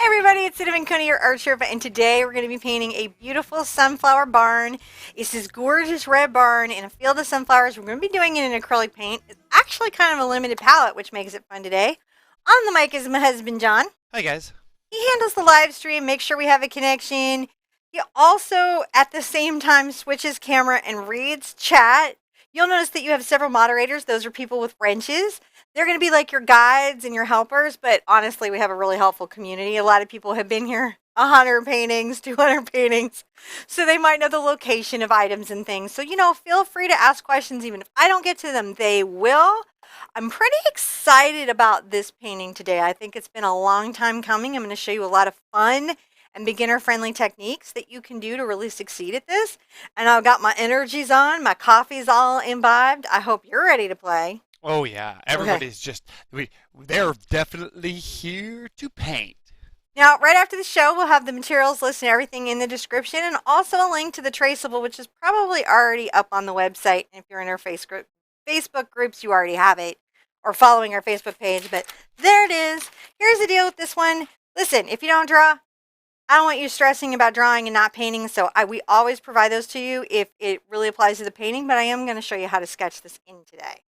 Hey everybody, it's Cinnamon Coney, your art Sherpa, and today we're going to be painting a beautiful sunflower barn. It's this gorgeous red barn in a field of sunflowers. We're going to be doing it in acrylic paint. It's actually kind of a limited palette, which makes it fun today. On the mic is my husband, John. Hi guys. He handles the live stream, makes sure we have a connection. He also, at the same time, switches camera and reads chat. You'll notice that you have several moderators. Those are people with wrenches. They're going to be like your guides and your helpers, but honestly, we have a really helpful community. A lot of people have been here 100 paintings, 200 paintings, so they might know the location of items and things. So, feel free to ask questions. Even if I don't get to them, they will. I'm pretty excited about this painting today. I think it's been a long time coming. I'm going to show you a lot of fun and beginner-friendly techniques that you can do to really succeed at this. And I've got my energies on. My coffee's all imbibed. I hope you're ready to play. Oh yeah, Okay. everybody's they're definitely here to paint. Now, right after the show, we'll have the materials list and everything in the description, and also a link to the traceable, which is probably already up on the website. And if you're in our Facebook groups, you already have it, or following our Facebook page. But there it is. Here's the deal with this one. Listen, if you don't draw, I don't want you stressing about drawing and not painting. So we always provide those to you if it really applies to the painting. But I am going to show you how to sketch this in today,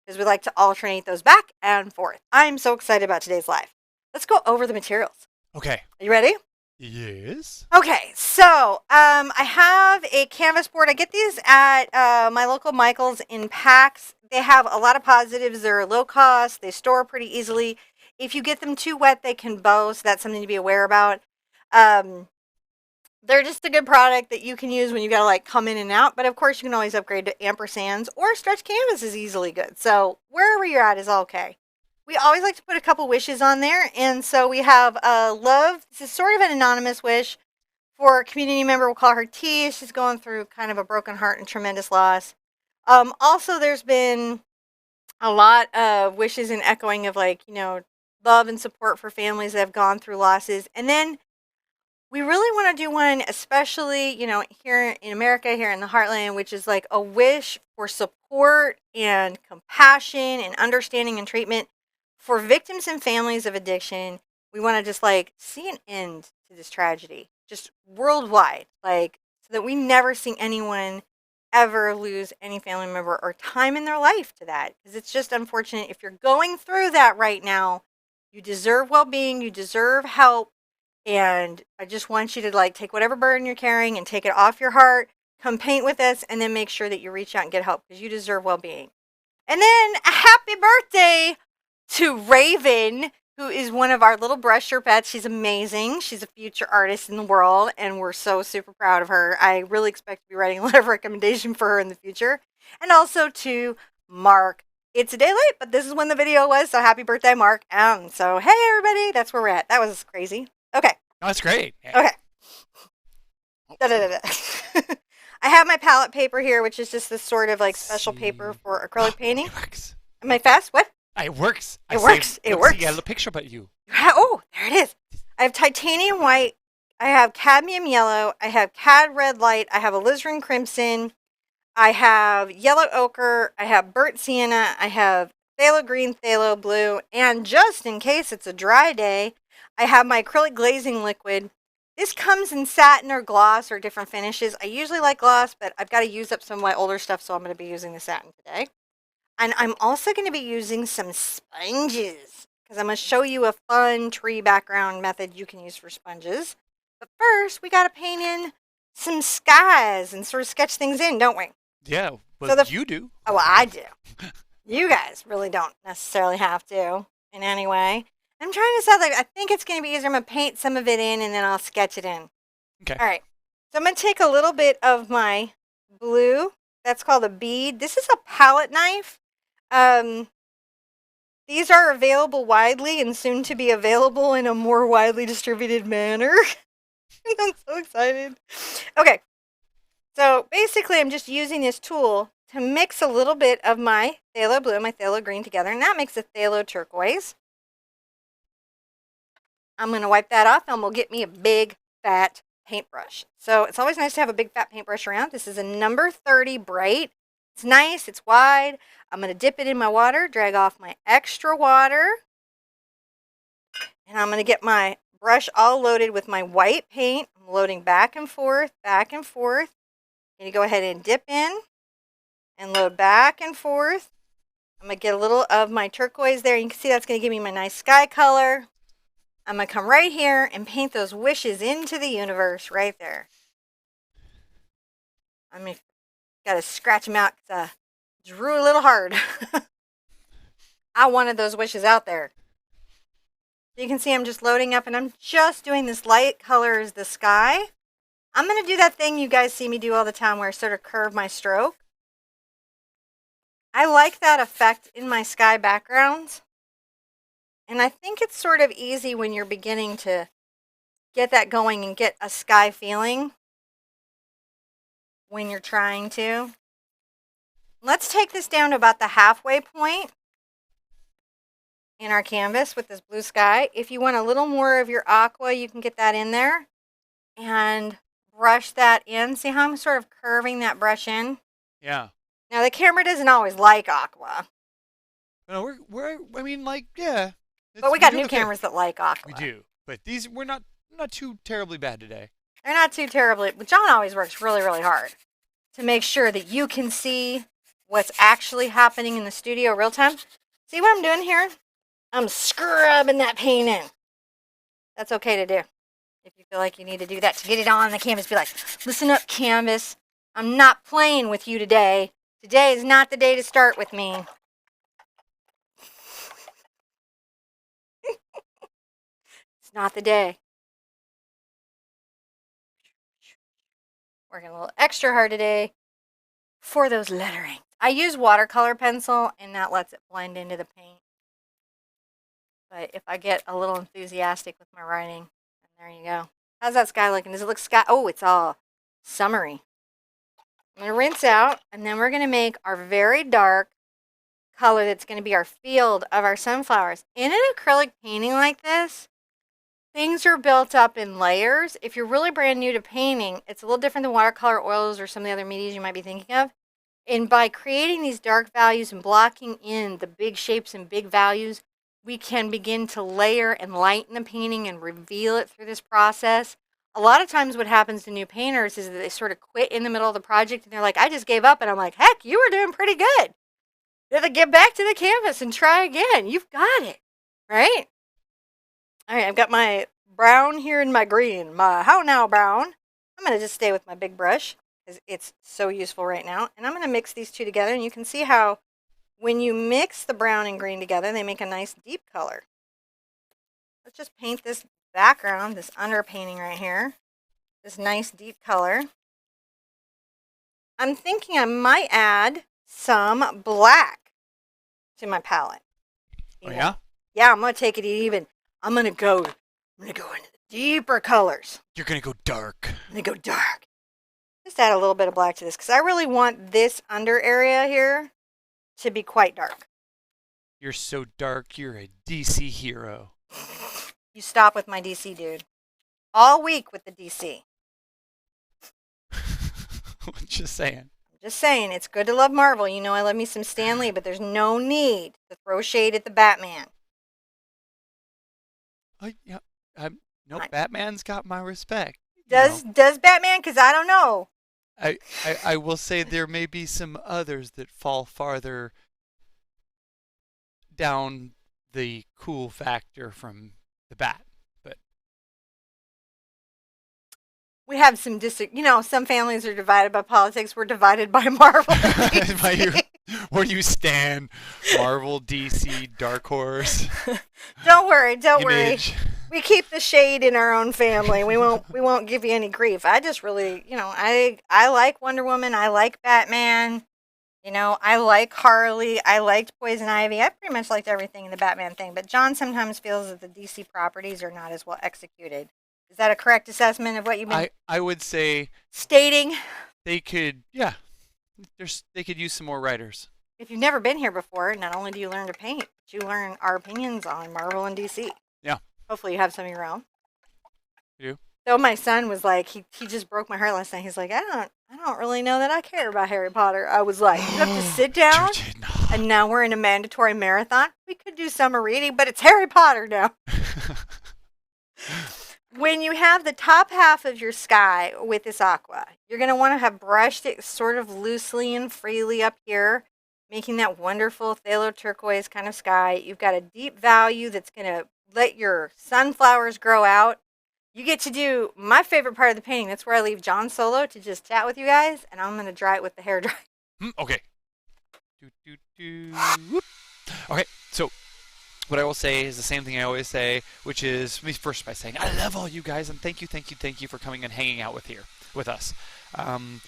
because we like to alternate those back and forth. I'm so excited about today's live. Let's go over the materials. Okay. Are you ready? Yes. Okay, so I have a canvas board. I get these at my local Michael's in packs. They have a lot of positives. They're low cost. They store pretty easily. If you get them too wet, they can bow, so that's something to be aware about. Um, they're just a good product that you can use when you gotta like come in and out. But of course, you can always upgrade to ampersands, or stretch canvas is easily good. So wherever you're at is okay. We always like to put a couple wishes on there, and so we have love. This is sort of an anonymous wish for a community member. We'll call her T. She's going through kind of a broken heart and tremendous loss. Also, there's been a lot of wishes and echoing of love and support for families that have gone through losses. And then we really want to do one, especially, here in America, here in the heartland, which is like a wish for support and compassion and understanding and treatment for victims and families of addiction. We want to just see an end to this tragedy, just worldwide, so that we never see anyone ever lose any family member or time in their life to that. Because it's just unfortunate. If you're going through that right now, you deserve well-being, you deserve help. And I just want you to take whatever burden you're carrying and take it off your heart, come paint with us, and then make sure that you reach out and get help, because you deserve well-being. And then a happy birthday to Raven, who is one of our little brush Sherpettes. She's amazing. She's a future artist in the world, and we're so super proud of her. I really expect to be writing a letter of recommendation for her in the future. And also to Mark. It's a day late, but this is when the video was, so happy birthday, Mark. So hey everybody, that's where we're at. That was crazy. Okay. Oh, that's great. Okay. Oh, Da-da-da-da. I have my palette paper here, which is just this sort of let's special paper see. for Oh, acrylic painting. it works. Am I fast? What? It works. I It saved. works. It Let's see, I works. got a picture about you. Oh, there it is. I have titanium white. I have cadmium yellow. I have cad red light. I have alizarin crimson. I have yellow ochre. I have burnt sienna. I have phthalo green, phthalo blue. And just in case it's a dry day, I have my acrylic glazing liquid. This comes in satin or gloss or different finishes. I usually like gloss, but I've got to use up some of my older stuff, so I'm going to be using the satin today. And I'm also going to be using some sponges, because I'm going to show you a fun tree background method you can use for sponges. But first, we got to paint in some skies and sort of sketch things in, don't we? Yeah, So but you do. oh, well, I do. You guys really don't necessarily have to in any way. I'm trying to decide, I think it's going to be easier. I'm going to paint some of it in, and then I'll sketch it in. Okay. All right. So I'm going to take a little bit of my blue. That's called a bead. This is a palette knife. Um, these are available widely and soon to be available in a more widely distributed manner. I'm so excited. Okay. So basically, I'm just using this tool to mix a little bit of my phthalo blue and my phthalo green together, and that makes a phthalo turquoise. I'm going to wipe that off, and we'll get me a big, fat paintbrush. So it's always nice to have a big, fat paintbrush around. This is a number 30 bright. It's nice. It's wide. I'm going to dip it in my water, drag off my extra water, and I'm going to get my brush all loaded with my white paint. I'm loading back and forth, back and forth. And you go ahead and dip in and load back and forth. I'm going to get a little of my turquoise there. You can see that's going to give me my nice sky color. I'm going to come right here and paint those wishes into the universe right there. I mean, got to scratch them out because I drew a little hard. I wanted those wishes out there. You can see I'm just loading up and I'm just doing this light color as the sky. I'm going to do that thing you guys see me do all the time where I sort of curve my stroke. I like that effect in my sky backgrounds. And I think it's sort of easy when you're beginning to get that going and get a sky feeling when you're trying to. Let's take this down to about the halfway point in our canvas with this blue sky. If you want a little more of your aqua, you can get that in there and brush that in. See how I'm sort of curving that brush in? Yeah. Now, the camera doesn't always like aqua. No, I mean, like, yeah. But we got new cameras that like aqua. We do. But these, we're not too terribly bad today. They're not too terribly, but John always works really, really hard to make sure that you can see what's actually happening in the studio real time. See what I'm doing here? I'm scrubbing that paint in. That's okay to do. If you feel like you need to do that to get it on the canvas, be like, listen up, canvas. I'm not playing with you today. Today is not the day to start with me. It's not the day. Working a little extra hard today for those lettering. I use watercolor pencil and that lets it blend into the paint. But if I get a little enthusiastic with my writing, there you go. How's that sky looking? Does it look sky? Oh, it's all summery. I'm going to rinse out, and then we're going to make our very dark color that's going to be our field of our sunflowers. In an acrylic painting like this, things are built up in layers. If you're really brand new to painting, it's a little different than watercolor, oils, or some of the other medias you might be thinking of. And by creating these dark values and blocking in the big shapes and big values, we can begin to layer and lighten the painting and reveal it through this process. A lot of times what happens to new painters is that they sort of quit in the middle of the project and they're like, I just gave up. And I'm like, heck, you were doing pretty good. You have to get back to the canvas and try again. You've got it, right? All right, I've got my brown here and my green, my how now brown. I'm going to just stay with my big brush because it's so useful right now. And I'm going to mix these two together, and you can see how when you mix the brown and green together, they make a nice deep color. Let's just paint this background, this underpainting right here, this nice deep color. I'm thinking I might add some black to my palette. Oh, yeah? Yeah, I'm going to take it even. I'm going to go into the deeper colors. You're going to go dark. I'm going to go dark. Just add a little bit of black to this because I really want this under area here to be quite dark. You're so dark, you're a DC hero. You stop with my DC, dude. All week with the DC. Just saying. I'm just saying, it's good to love Marvel. You know I love me some Stan Lee, but there's no need to throw shade at the Batman. Yeah, no, Batman's got my respect. Does Batman? Because I don't know. I will say there may be some others that fall farther down the cool factor from the Bat, but we have some some families are divided by politics. We're divided by Marvel. Where do you stand? Marvel, DC, Dark Horse. Don't worry. Image. We keep the shade in our own family. We won't give you any grief. I just really, I like Wonder Woman. I like Batman. I like Harley. I liked Poison Ivy. I pretty much liked everything in the Batman thing. But John sometimes feels that the DC properties are not as well executed. Is that a correct assessment of what you've been I would say stating? They could, they could use some more writers. If you've never been here before, not only do you learn to paint, but you learn our opinions on Marvel and DC. Yeah. Hopefully you have some of your own. You do? So my son was like, he just broke my heart last night. He's like, I don't really know that I care about Harry Potter. I was like, you have to sit down, and now we're in a mandatory marathon. We could do summer reading, but it's Harry Potter now. when you have the top half of your sky with this aqua, you're going to want to have brushed it sort of loosely and freely up here, making that wonderful phthalo turquoise kind of sky. You've got a deep value that's going to let your sunflowers grow out. You get to do my favorite part of the painting. That's where I leave John solo to just chat with you guys, and I'm going to dry it with the hair dryer. Okay. Do, do, do. Whoop. Okay, so what I will say is the same thing I always say, which is me first by saying I love all you guys and thank you for coming and hanging out with us. Um,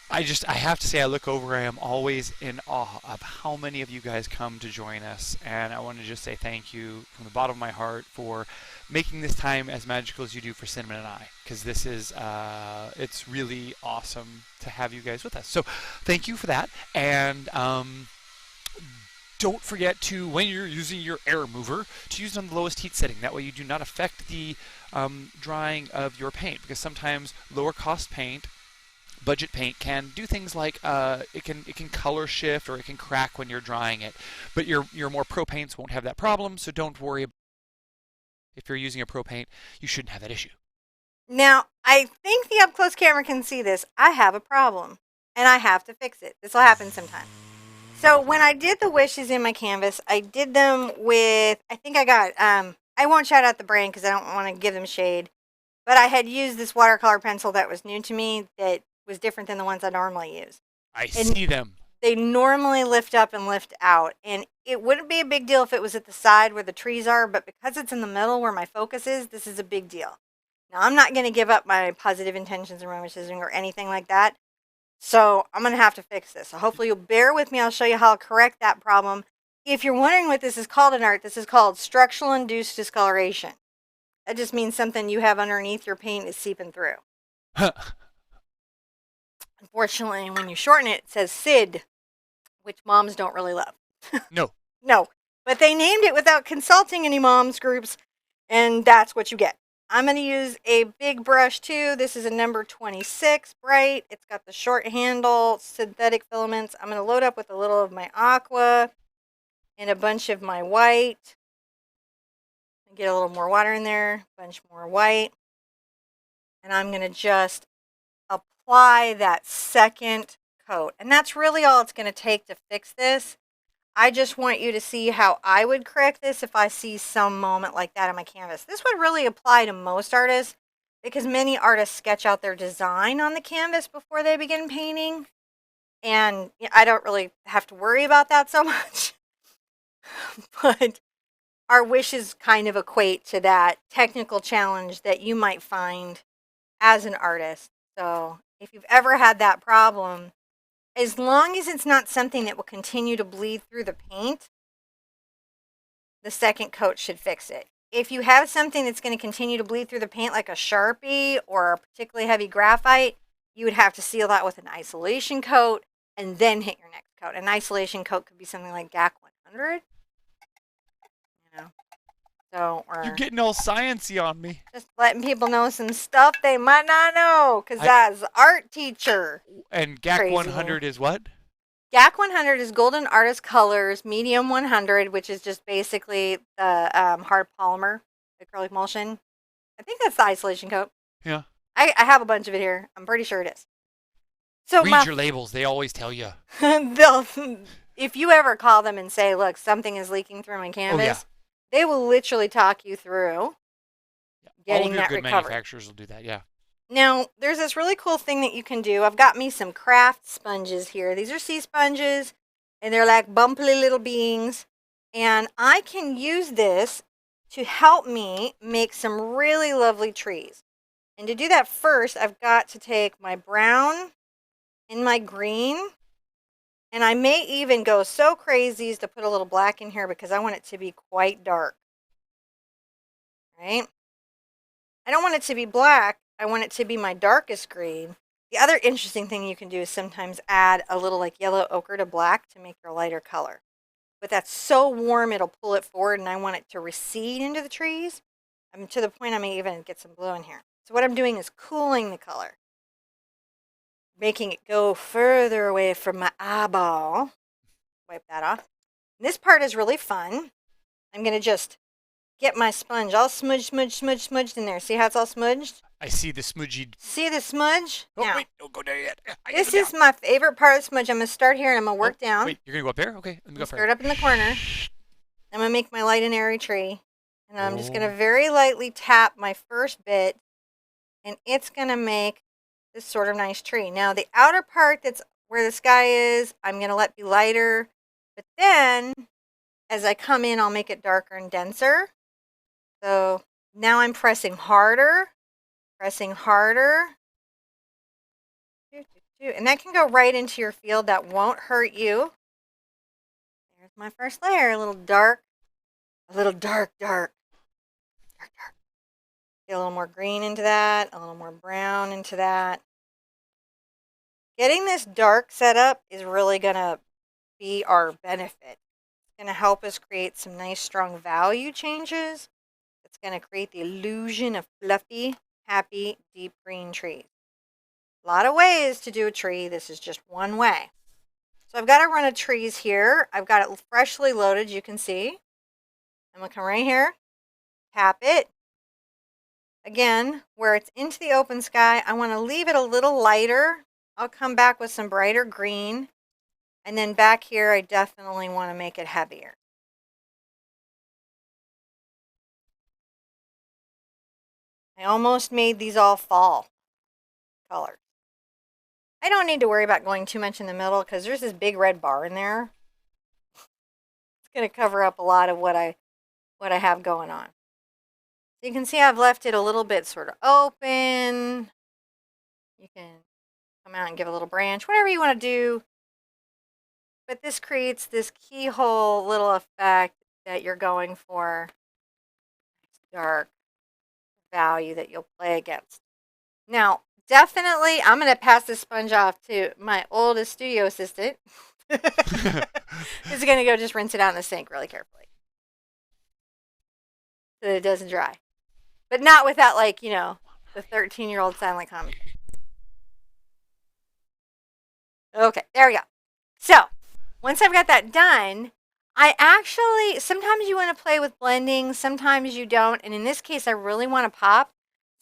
I have to say I look over, I am always in awe of how many of you guys come to join us, and I want to just say thank you from the bottom of my heart for making this time as magical as you do for Cinnamon and I, because this is it's really awesome to have you guys with us. So thank you for that, and don't forget to, when you're using your air remover, to use it on the lowest heat setting. That way you do not affect the drying of your paint, because sometimes lower cost paint, budget paint, can do things like it can color shift or it can crack when you're drying it. But your more pro paints won't have that problem, so don't worry. If you're using a pro paint, you shouldn't have that issue. Now, I think the up close camera can see this. I have a problem, and I have to fix it. This will happen sometime. So when I did the wishes in my canvas, I did them with, I think I got, I won't shout out the brand because I don't want to give them shade, but I had used this watercolor pencil that was new to me that was different than the ones I normally use. I see them. They normally lift up and lift out, and it wouldn't be a big deal if it was at the side where the trees are, but because it's in the middle where my focus is, this is a big deal. Now, I'm not going to give up my positive intentions and romanticism or anything like that, so I'm going to have to fix this. So hopefully you'll bear with me. I'll show you how to correct that problem. If you're wondering what this is called in art, this is called structural induced discoloration. That just means something you have underneath your paint is seeping through. Unfortunately, when you shorten it, it says SID, which moms don't really love. No. No, but they named it without consulting any moms groups, and that's what you get. I'm going to use a big brush too. This is a number 26 bright. It's got the short handle, synthetic filaments. I'm going to load up with a little of my aqua and a bunch of my white. Get a little more water in there, a bunch more white. And I'm going to just apply that second coat. And that's really all it's going to take to fix this. I just want you to see how I would correct this if I see some moment like that on my canvas. This would really apply to most artists because many artists sketch out their design on the canvas before they begin painting. And I don't really have to worry about that so much. But our wishes kind of equate to that technical challenge that you might find as an artist. So if you've ever had that problem, as long as it's not something that will continue to bleed through the paint, the second coat should fix it. If you have something that's going to continue to bleed through the paint like a Sharpie or a particularly heavy graphite, you would have to seal that with an isolation coat and then hit your next coat. An isolation coat could be something like GAC 100. You know, so, or You're getting all sciencey on me. just letting people know some stuff they might not know because that's art teacher. And GAC Crazy. 100 is what? GAC 100 is Golden Artist Colors Medium 100, which is just basically the hard polymer acrylic emulsion. I think that's the isolation coat. Yeah. I have a bunch of it here. I'm pretty sure it is. So Read your labels. They always tell you. they'll, if you ever call them and say, look, something is leaking through my canvas, they will literally talk you through getting all of your that good recovered. manufacturers will do that, yeah. Now, there's this really cool thing that you can do. I've got me some craft sponges here. These are sea sponges, and they're like bumpy little beings. And I can use this to help me make some really lovely trees. And to do that first, I've got to take my brown and my green. And I may even go so crazy as to put a little black in here because I want it to be quite dark. Right? I don't want it to be black. I want it to be my darkest green. The other interesting thing you can do is sometimes add a little like yellow ochre to black to make your lighter color. But that's so warm it'll pull it forward, and I want it to recede into the trees. I'm to the point I may even get some blue in here. So what I'm doing is cooling the color, making it go further away from my eyeball. Wipe that off. And this part is really fun. I'm going to just get my sponge all smudged in there. See how it's all smudged? I see the smudgy. See the smudge? Oh, Now, wait, don't go there yet. I gotta this go down. is my favorite part of smudge. I'm going to start here and I'm going to Oh, work down. wait, you're gonna go up there? Okay, let me go up Start there. up in the corner. I'm going to make my light and airy tree. And I'm just going to Oh. very lightly tap my first bit. And it's going to make this sort of nice tree. Now, the outer part that's where the sky is, I'm going to let be lighter. But then, as I come in, I'll make it darker and denser. So now I'm pressing harder. And that can go right into your field. That won't hurt you. There's my first layer. A little dark. Dark. Get a little more green into that. A little more brown into that. Getting this dark setup is really going to be our benefit. It's going to help us create some nice, strong value changes. It's going to create the illusion of fluffy, happy, deep green trees. A lot of ways to do a tree. This is just one way. So I've got a run of trees here. I've got it freshly loaded, you can see. I'm going to come right here, tap it. Again, where it's into the open sky, I want to leave it a little lighter. I'll come back with some brighter green. And then back here, I definitely want to make it heavier. I almost made these all fall colors. I don't need to worry about going too much in the middle because there's this big red bar in there. It's going to cover up a lot of what I have going on. So you can see I've left it a little bit sort of open. You can come out and give a little branch, whatever you want to do. But this creates this keyhole little effect that you're going for. Dark value that you'll play against. Now, definitely, I'm going to pass this sponge off to my oldest studio assistant. Who's going to go just rinse it out in the sink really carefully so that it doesn't dry. But not without, like, you know, the 13-year-old silent commentary. Okay, there we go. So, once I've got that done, I actually, sometimes you want to play with blending, sometimes you don't. And in this case, I really want to pop.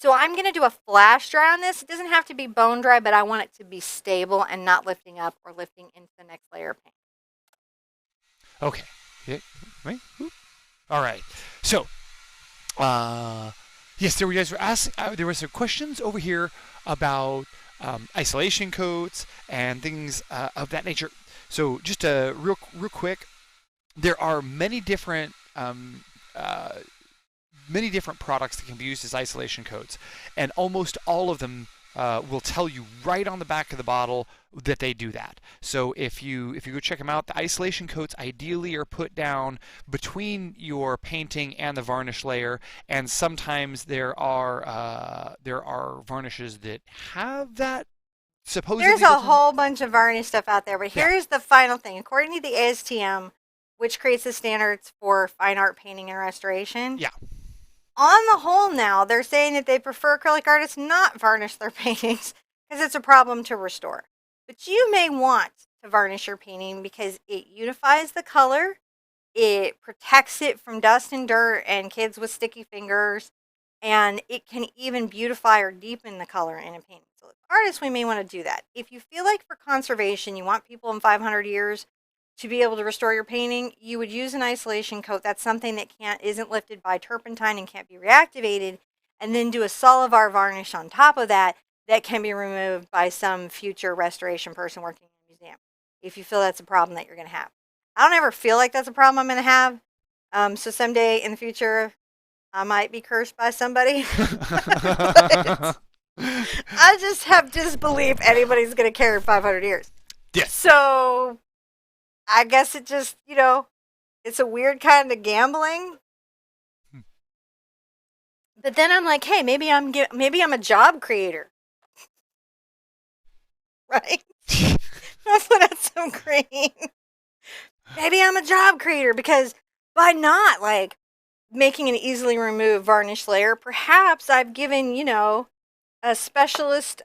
So I'm going to do a flash dry on this. It doesn't have to be bone dry, but I want it to be stable and not lifting up or lifting into the next layer of paint. Okay. Yeah. Right. All right. So, yes, there were there were some questions over here about isolation coats and things of that nature. So, just real quick, there are many different products that can be used as isolation coats, and almost all of them will tell you right on the back of the bottle that they do that. So if you go check them out, the isolation coats ideally are put down between your painting and the varnish layer, and sometimes there are varnishes that have that. Supposedly there's a whole bunch of varnish stuff out there, but here's the final thing. According to the ASTM, which creates the standards for fine art painting and restoration. Yeah. On the whole now, they're saying that they prefer acrylic artists not varnish their paintings because it's a problem to restore. But you may want to varnish your painting because it unifies the color, it protects it from dust and dirt and kids with sticky fingers, and it can even beautify or deepen the color in a painting. So as artists, we may want to do that. If you feel like for conservation, you want people in 500 years to be able to restore your painting, you would use an isolation coat. That's something that isn't lifted by turpentine and can't be reactivated, and then do a Solivar varnish on top of that that can be removed by some future restoration person working in a museum. If you feel that's a problem that you're going to have. I don't ever feel like that's a problem I'm going to have. So someday in the future, I might be cursed by somebody. I just have disbelief anybody's going to care in 500 years. Yes. So I guess it just, you know, it's a weird kind of gambling. But then I'm like, hey, maybe I'm a job creator. Right? That's what that's so great. Maybe I'm a job creator because by not like making an easily removed varnish layer, perhaps I've given, you know, a specialist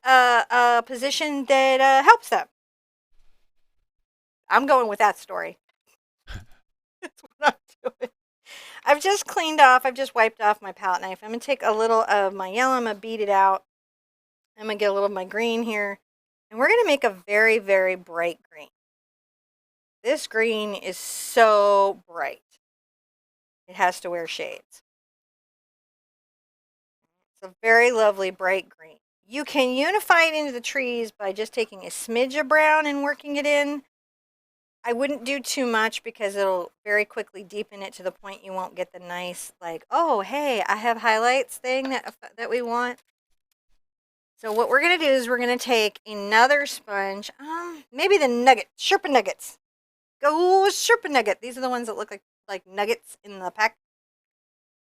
position that helps them. I'm going with that story. That's what I'm doing. I've just cleaned off, I've just wiped off my palette knife. I'm going to take a little of my yellow, I'm going to beat it out. I'm going to get a little of my green here. And we're going to make a very, very bright green. This green is so bright. It has to wear shades. It's a very lovely bright green. You can unify it into the trees by just taking a smidge of brown and working it in. I wouldn't do too much because it'll very quickly deepen it to the point you won't get the nice, like, oh, hey, I have highlights thing that we want. So what we're going to do is we're going to take another sponge, maybe the Sherpa nuggets. Go Sherpa nugget. These are the ones that look like nuggets in the pack.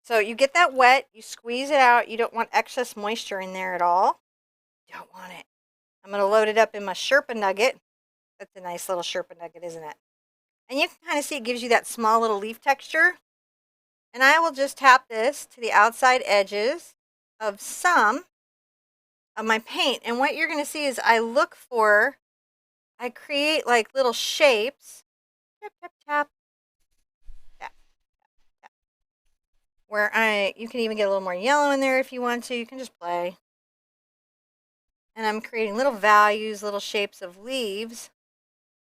So you get that wet, you squeeze it out. You don't want excess moisture in there at all. You don't want it. I'm going to load it up in my Sherpa nugget. That's a nice little Sherpa nugget, isn't it? And you can kind of see it gives you that small little leaf texture. And I will just tap this to the outside edges of some of my paint. And what you're going to see is I create like little shapes. Tap, tap, tap. Tap, tap. Where you can even get a little more yellow in there if you want to. You can just play. And I'm creating little values, little shapes of leaves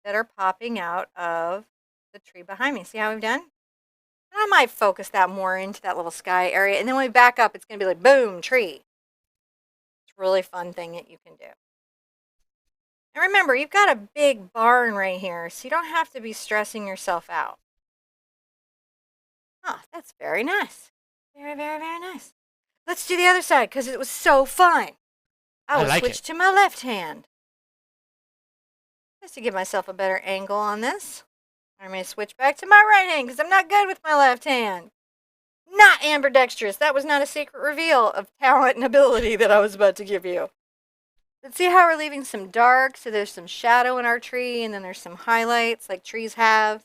that are popping out of the tree behind me. See how we've done? And I might focus that more into that little sky area. And then when we back up, it's going to be like, boom, tree. It's a really fun thing that you can do. And remember, you've got a big barn right here, so you don't have to be stressing yourself out. Oh, that's very nice. Very, very, very nice. Let's do the other side because it was so fun. I will switch to my left hand. Just to give myself a better angle on this. I'm going to switch back to my right hand because I'm not good with my left hand. Not ambidextrous. That was not a secret reveal of talent and ability that I was about to give you. But see how we're leaving some dark, so there's some shadow in our tree, and then there's some highlights like trees have.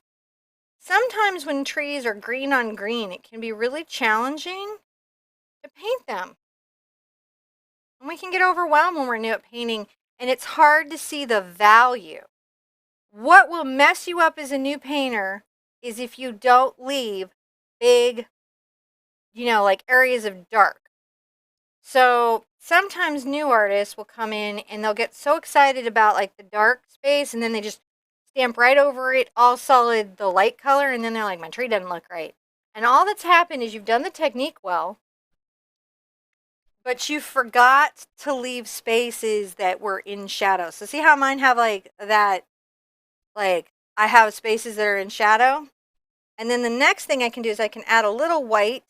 Sometimes when trees are green on green, it can be really challenging to paint them. And we can get overwhelmed when we're new at painting, and it's hard to see the value. What will mess you up as a new painter is if you don't leave big, like areas of dark. So sometimes new artists will come in and they'll get so excited about like the dark space, and then they just stamp right over it all solid the light color, and then they're like, my tree doesn't look right. And all that's happened is you've done the technique well, but you forgot to leave spaces that were in shadow. So see how mine have like that, like I have spaces that are in shadow? And then the next thing I can do is I can add a little white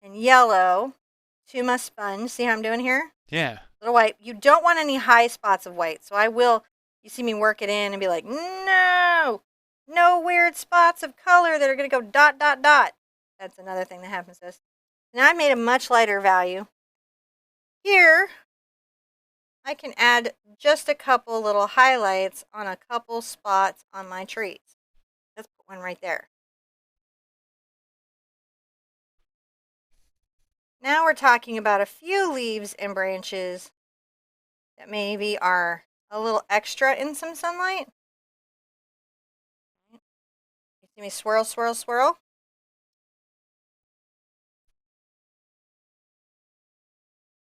and yellow to my sponge. See how I'm doing here? Yeah. Little white. You don't want any high spots of white. So I will, you see me work it in and be like, no weird spots of color that are going to go dot, dot, dot. That's another thing that happens to this. Now I made a much lighter value. Here, I can add just a couple little highlights on a couple spots on my trees. Let's put one right there. Now we're talking about a few leaves and branches that maybe are a little extra in some sunlight. You see me swirl, swirl, swirl?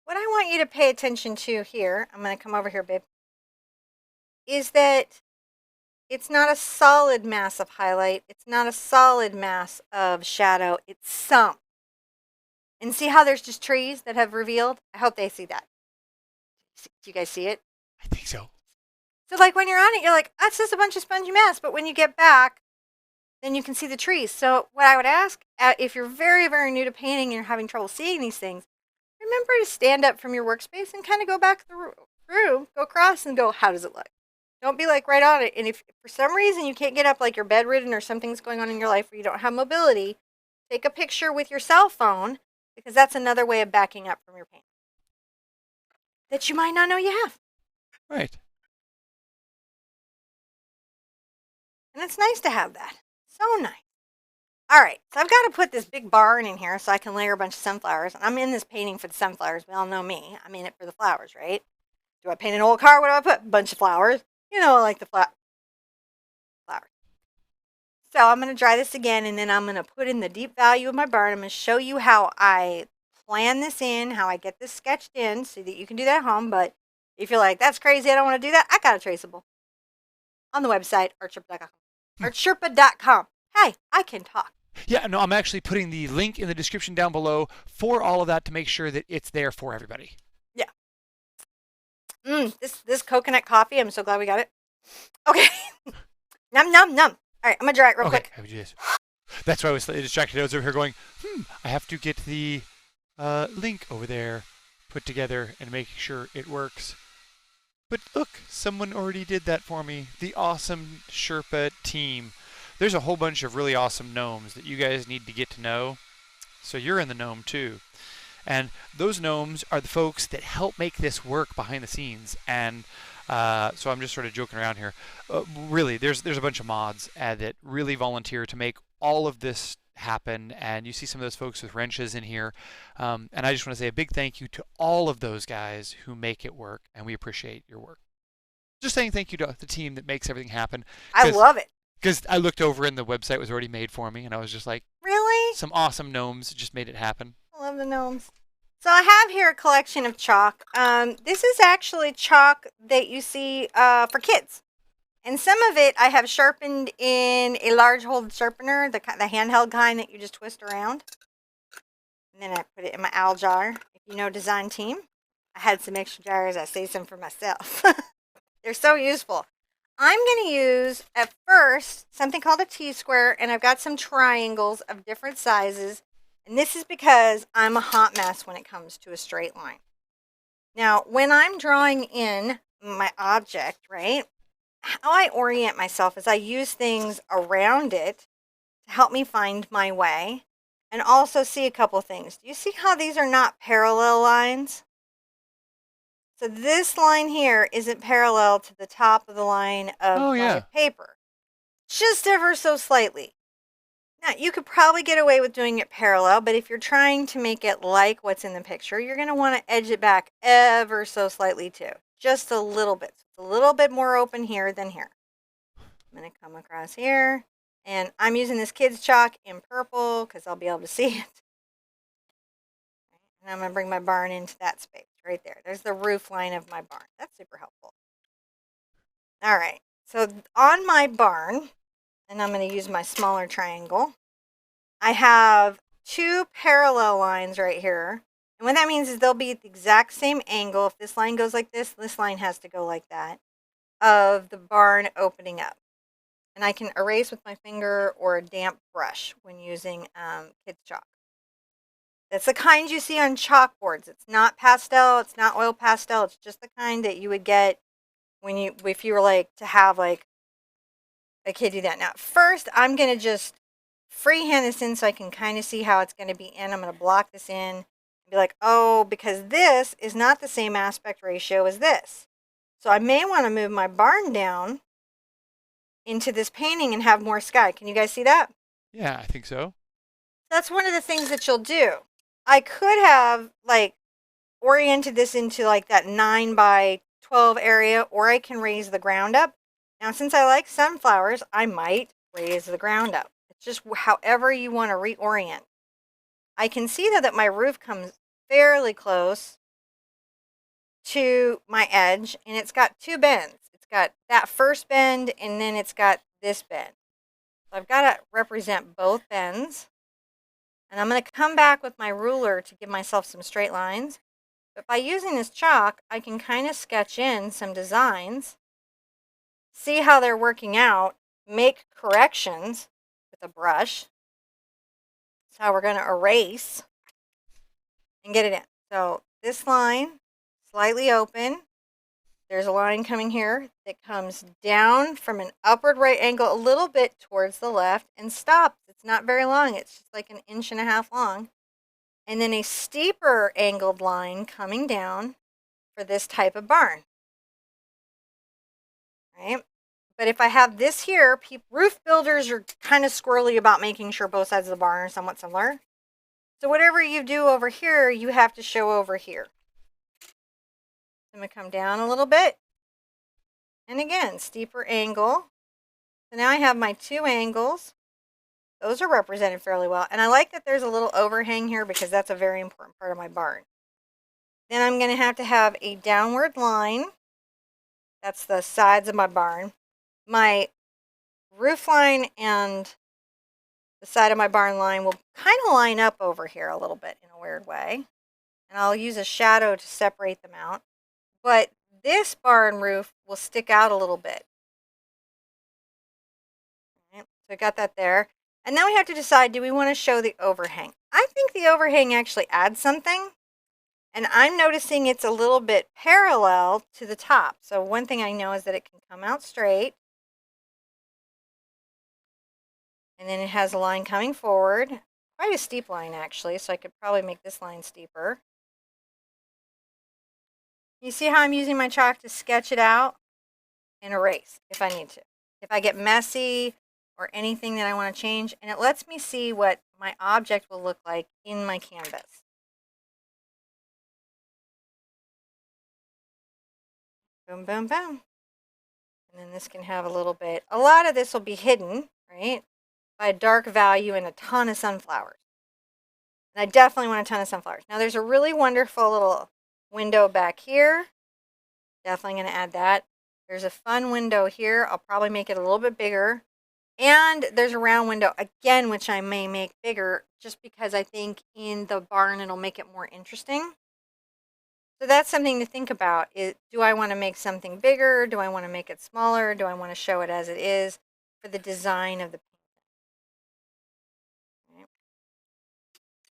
What I want you to pay attention to here, I'm going to come over here, babe, is that it's not a solid mass of highlight. It's not a solid mass of shadow. It's some. And see how there's just trees that have revealed? I hope they see that. Do you guys see it? I think so. So like when you're on it, you're like, that's just a bunch of spongy mass. But when you get back, then you can see the trees. So what I would ask, if you're very, very new to painting and you're having trouble seeing these things, remember to stand up from your workspace and kind of go back through, go across and go, how does it look? Don't be like right on it. And if for some reason you can't get up, like you're bedridden or something's going on in your life where you don't have mobility, take a picture with your cell phone, because that's another way of backing up from your paint that you might not know you have. Right. And it's nice to have that. So nice. All right, so I've got to put this big barn in here so I can layer a bunch of sunflowers. I'm in this painting for the sunflowers. We all know me. I'm in it for the flowers, right? Do I paint an old car? What do I put? A bunch of flowers. I like the flowers. So I'm going to dry this again, and then I'm going to put in the deep value of my barn. I'm going to show you how I plan this in, how I get this sketched in so that you can do that at home. But if you're like, that's crazy, I don't want to do that, I got a traceable on the website, artsherpa.com. Artsherpa.com. Hey, I can talk. Yeah, no, I'm actually putting the link in the description down below for all of that to make sure that it's there for everybody. Yeah. This coconut coffee, I'm so glad we got it. Okay. Num, num, num. All right, I'm going to dry it real Okay, quick. I would do this. That's why I was slightly distracted. I was over here going, I have to get the link over there put together and make sure it works. But look, someone already did that for me. The awesome Sherpa team. There's a whole bunch of really awesome gnomes that you guys need to get to know. So you're in the gnome too. And those gnomes are the folks that help make this work behind the scenes. And so I'm just sort of joking around here. Really, there's a bunch of mods that really volunteer to make all of this happen. And you see some of those folks with wrenches in here. And I just want to say a big thank you to all of those guys who make it work. And we appreciate your work. Just saying thank you to the team that makes everything happen. I love it. Because I looked over and the website was already made for me. And I was just like, really? some awesome gnomes just made it happen. I love the gnomes. So I have here a collection of chalk. This is actually chalk that you see for kids. And some of it I have sharpened in a large hold sharpener, the handheld kind that you just twist around. And then I put it in my owl jar. If you know design team, I had some extra jars. I saved some for myself. They're so useful. I'm going to use, at first, something called a T-square, and I've got some triangles of different sizes. And this is because I'm a hot mess when it comes to a straight line. Now, when I'm drawing in my object, right, how I orient myself is I use things around it to help me find my way and also see a couple things. Do you see how these are not parallel lines? So this line here isn't parallel to the top of the line of my paper. Just ever so slightly. Now, you could probably get away with doing it parallel, but if you're trying to make it like what's in the picture, you're going to want to edge it back ever so slightly too. Just a little bit. So it's a little bit more open here than here. I'm going to come across here, and I'm using this kid's chalk in purple because I'll be able to see it. And I'm going to bring my barn into that space right there. There's the roof line of my barn. That's super helpful. All right. So on my barn, and I'm going to use my smaller triangle, I have two parallel lines right here. And what that means is they'll be at the exact same angle. If this line goes like this line has to go like that, of the barn opening up. And I can erase with my finger or a damp brush when using kids' chalk. That's the kind you see on chalkboards. It's not pastel. It's not oil pastel. It's just the kind that you would get when if you were like to have like a kid do that. Now, first, I'm going to just freehand this in so I can kind of see how it's going to be in. I'm going to block this in and be like, oh, because this is not the same aspect ratio as this. So I may want to move my barn down into this painting and have more sky. Can you guys see that? Yeah, I think so. That's one of the things that you'll do. I could have like oriented this into like that 9 by 12 area, or I can raise the ground up. Now, since I like sunflowers, I might raise the ground up. It's just however you want to reorient. I can see though that my roof comes fairly close to my edge, and it's got two bends. It's got that first bend, and then it's got this bend. So I've got to represent both bends. And I'm going to come back with my ruler to give myself some straight lines. But by using this chalk, I can kind of sketch in some designs, see how they're working out, make corrections with a brush. That's how we're going to erase and get it in. So this line, slightly open. There's a line coming here that comes down from an upward right angle a little bit towards the left and stops. It's not very long. It's just like 1.5 inches long. And then a steeper angled line coming down for this type of barn. Right? But if I have this here, roof builders are kind of squirrely about making sure both sides of the barn are somewhat similar. So whatever you do over here, you have to show over here. I'm going to come down a little bit. And again, steeper angle. So now I have my two angles. Those are represented fairly well. And I like that there's a little overhang here because that's a very important part of my barn. Then I'm going to have a downward line. That's the sides of my barn. My roof line and the side of my barn line will kind of line up over here a little bit in a weird way. And I'll use a shadow to separate them out. But this barn roof will stick out a little bit. Right, so I got that there. And now we have to decide, do we want to show the overhang? I think the overhang actually adds something. And I'm noticing it's a little bit parallel to the top. So one thing I know is that it can come out straight. And then it has a line coming forward. Quite a steep line, actually. So I could probably make this line steeper. You see how I'm using my chalk to sketch it out and erase if I need to. If I get messy or anything that I want to change. And it lets me see what my object will look like in my canvas. Boom, boom, boom. And then this can have a little bit. A lot of this will be hidden, right, by a dark value and a ton of sunflowers. And I definitely want a ton of sunflowers. Now there's a really wonderful little window back here. Definitely going to add that. There's a fun window here. I'll probably make it a little bit bigger. And there's a round window, again, which I may make bigger just because I think in the barn it'll make it more interesting. So that's something to think about. Do I want to make something bigger? Do I want to make it smaller? Do I want to show it as it is for the design of the painting?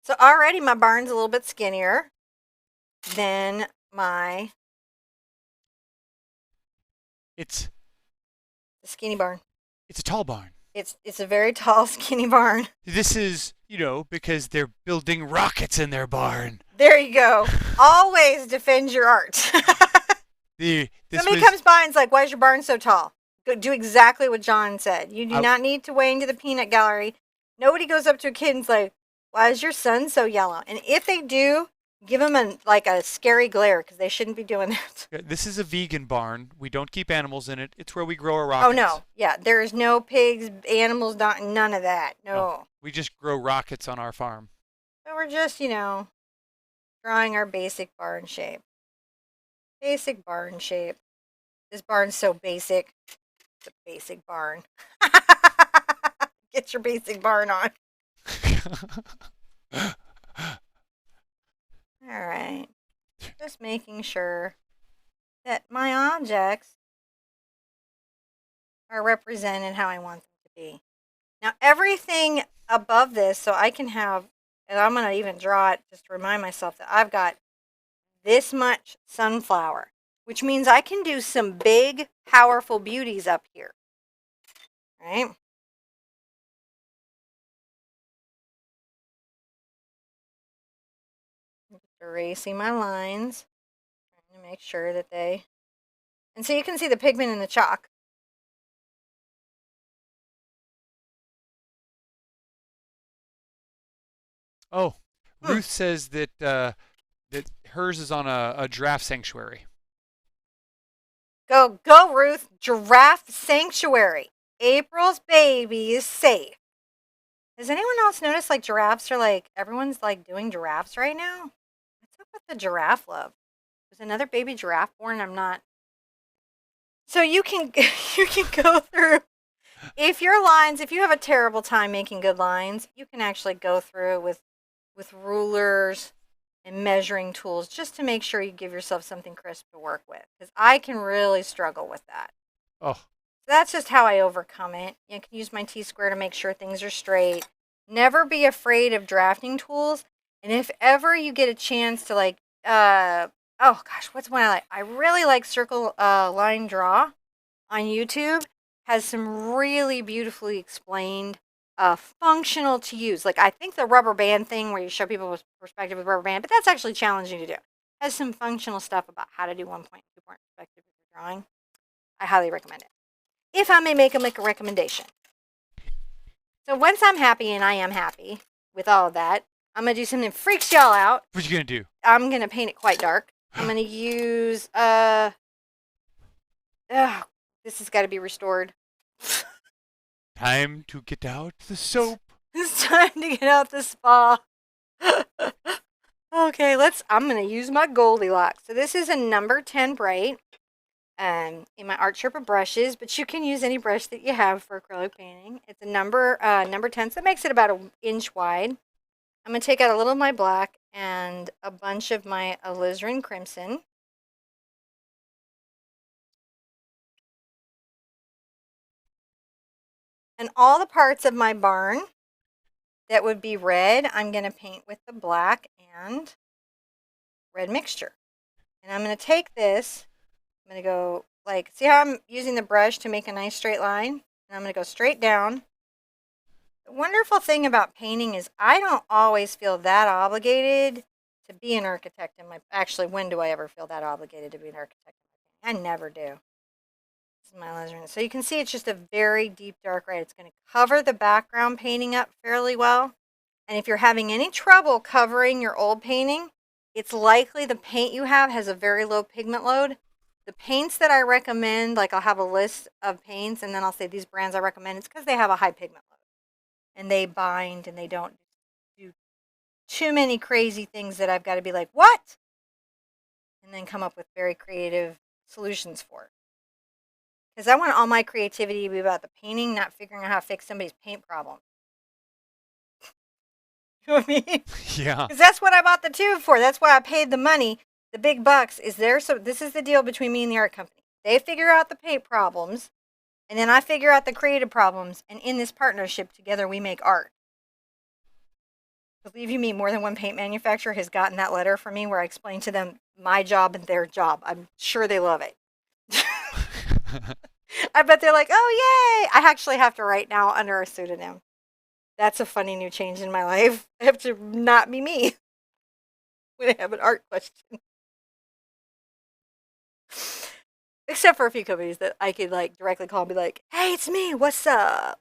So already my barn's a little bit skinnier than my It's the skinny barn. It's a tall barn. It's a very tall, skinny barn. This is, because they're building rockets in their barn. There you go. Always defend your art. Somebody comes by and's like, why is your barn so tall? Go do exactly what John said. You do not need to weigh into the peanut gallery. Nobody goes up to a kid and's like, why is your sun so yellow? And if they do, give them a scary glare because they shouldn't be doing that. This is a vegan barn. We don't keep animals in it. It's where we grow our rockets. Oh, no. Yeah, there's no pigs, animals, none of that. No. We just grow rockets on our farm. So we're just, drawing our basic barn shape. Basic barn shape. This barn's so basic. It's a basic barn. Get your basic barn on. All right. Just making sure that my objects are represented how I want them to be. Now, everything above this, so I can have, and I'm going to even draw it just to remind myself that I've got this much sunflower, which means I can do some big, powerful beauties up here. Right? Erasing my lines, trying to make sure that they, and so you can see the pigment in the chalk. Oh, Ruth says that that hers is on a giraffe sanctuary. Go, Ruth! Giraffe sanctuary. April's baby is safe. Has anyone else noticed giraffes are everyone's doing giraffes right now? What's up with the giraffe love? There's another baby giraffe born. I'm not. So you can go through. If you have a terrible time making good lines, you can actually go through with rulers and measuring tools just to make sure you give yourself something crisp to work with. Because I can really struggle with that. Oh. So that's just how I overcome it. You can use my T-square to make sure things are straight. Never be afraid of drafting tools. And if ever you get a chance to oh gosh, what's one I like? I really like Circle Line Draw on YouTube. Has some really beautifully explained functional to use. I think the rubber band thing where you show people with perspective with rubber band, but that's actually challenging to do. Has some functional stuff about how to do 1 point, 2 point perspective with your drawing. I highly recommend it. If I may make a recommendation. So once I'm happy, and I am happy with all of that, I'm going to do something that freaks y'all out. What you going to do? I'm going to paint it quite dark. I'm going to use, this has got to be restored. Time to get out the soap. time to get out the spa. Okay, I'm going to use my Goldilocks. So this is a number 10 bright in my RED brushes, but you can use any brush that you have for acrylic painting. It's a number 10, so that makes it about an inch wide. I'm going to take out a little of my black and a bunch of my alizarin crimson. And all the parts of my barn that would be red, I'm going to paint with the black and red mixture. And I'm going to take this, I'm going to go like, see how I'm using the brush to make a nice straight line? And I'm going to go straight down. The wonderful thing about painting is I don't always feel that obligated to be an architect in my, actually, when do I ever feel that obligated to be an architect? I never do. This is my alizarin. So you can see it's just a very deep dark red. It's going to cover the background painting up fairly well. And if you're having any trouble covering your old painting, it's likely the paint you have has a very low pigment load. The paints that I recommend, like I'll have a list of paints and then I'll say these brands I recommend, it's because they have a high pigment load. And they bind and they don't do too many crazy things that I've got to be like, what? And then come up with very creative solutions for it. Because I want all my creativity to be about the painting, not figuring out how to fix somebody's paint problem. You know what I mean? Yeah. Because that's what I bought the tube for. That's why I paid the money. The big bucks is there. So this is the deal between me and the art company. They figure out the paint problems, and then I figure out the creative problems. And in this partnership, together we make art. Believe you me, more than one paint manufacturer has gotten that letter from me where I explain to them my job and their job. I'm sure they love it. I bet they're like, oh, yay. I actually have to write now under a pseudonym. That's a funny new change in my life. I have to not be me when I have an art question. Except for a few companies that I could like directly call and be like, hey, it's me. What's up?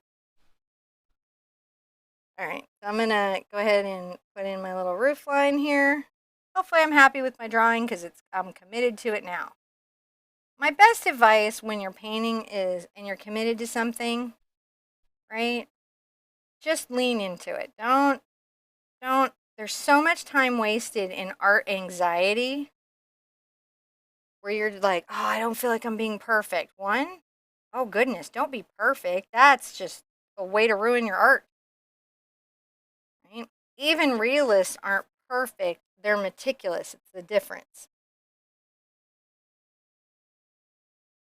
All right. So I'm going to go ahead and put in my little roof line here. Hopefully I'm happy with my drawing because I'm committed to it now. My best advice when you're painting is, and you're committed to something, right? Just lean into it. Don't, there's so much time wasted in art anxiety where you're like, oh, I don't feel like I'm being perfect. One, oh goodness, don't be perfect. That's just a way to ruin your art. Right? Even realists aren't perfect. They're meticulous. It's the difference.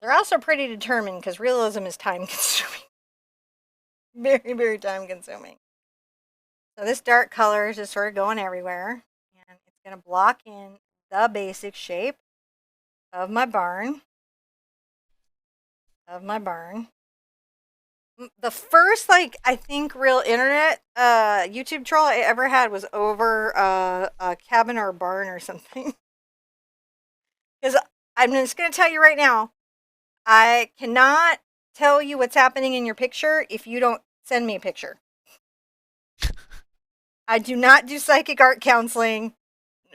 They're also pretty determined because realism is time consuming. Very, very time consuming. So this dark color is just sort of going everywhere. And it's going to block in the basic shape of my barn. The first, like, I think real internet YouTube troll I ever had was over a cabin or a barn or something. Because I'm just going to tell you right now, I cannot tell you what's happening in your picture if you don't send me a picture. I do not do psychic art counseling,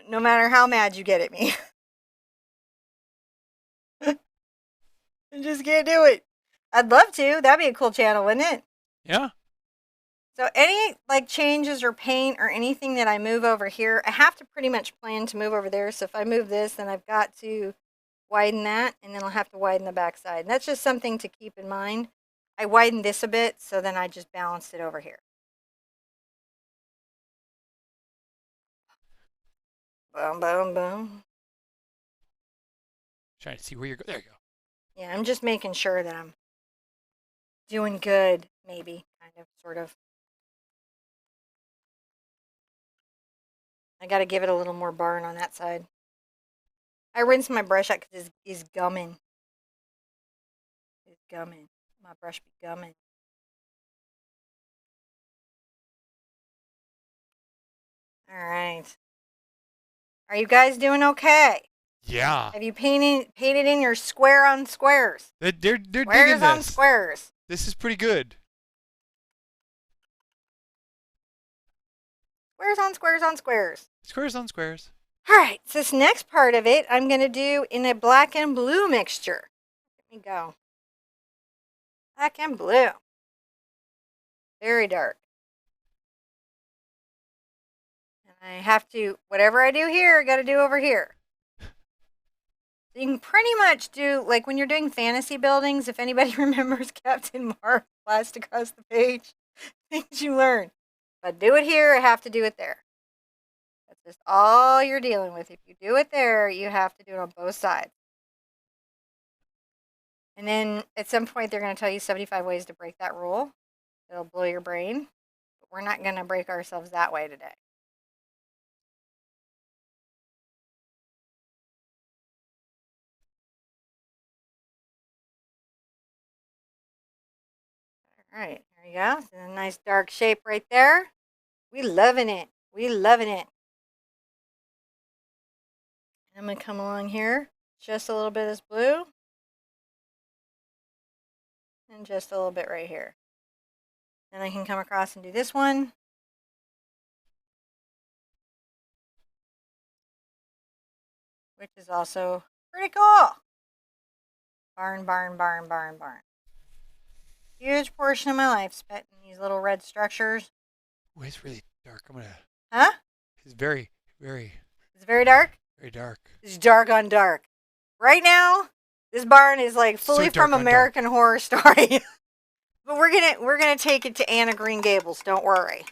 no matter how mad you get at me. I just can't do it. I'd love to. That'd be a cool channel, wouldn't it? Yeah. So any like changes or paint or anything that I move over here, I have to pretty much plan to move over there. So if I move this, then I've got to widen that, and then I'll have to widen the backside. And that's just something to keep in mind. I widened this a bit, so then I just balanced it over here. Boom, boom, boom. Trying to see where you're going. There you go. Yeah, I'm just making sure that I'm doing good, maybe, kind of, sort of. I got to give it a little more burn on that side. I rinse my brush out because it's gumming. It's gumming. My brush be gumming. All right. Are you guys doing okay? Yeah. Have you painted in your square on squares? They're digging Squares on this. squares. This is pretty good. Squares on squares on squares. Squares on squares. All right, so this next part of it, I'm going to do in a black and blue mixture. Let me go. Black and blue. Very dark. I have to, whatever I do here, I got to do over here. So you can pretty much do, like when you're doing fantasy buildings, if anybody remembers Captain Marvel blast across the page, things you learn. If I do it here, I have to do it there. That's just all you're dealing with. If you do it there, you have to do it on both sides. And then at some point, they're going to tell you 75 ways to break that rule. It'll blow your brain. But we're not going to break ourselves that way today. All right, there you go. It's a nice dark shape right there. We loving it. We loving it. I'm going to come along here. Just a little bit of this blue. And just a little bit right here. Then I can come across and do this one. Which is also pretty cool. Barn, barn, barn, barn, barn. Huge portion of my life spent in these little red structures. Oh, it's really dark. I'm gonna. Huh? It's very, very, It's very dark? very dark. It's dark on dark. Right now, this barn is like fully So dark from on American Horror Story. But we're gonna take it to Anne of Green Gables, don't worry.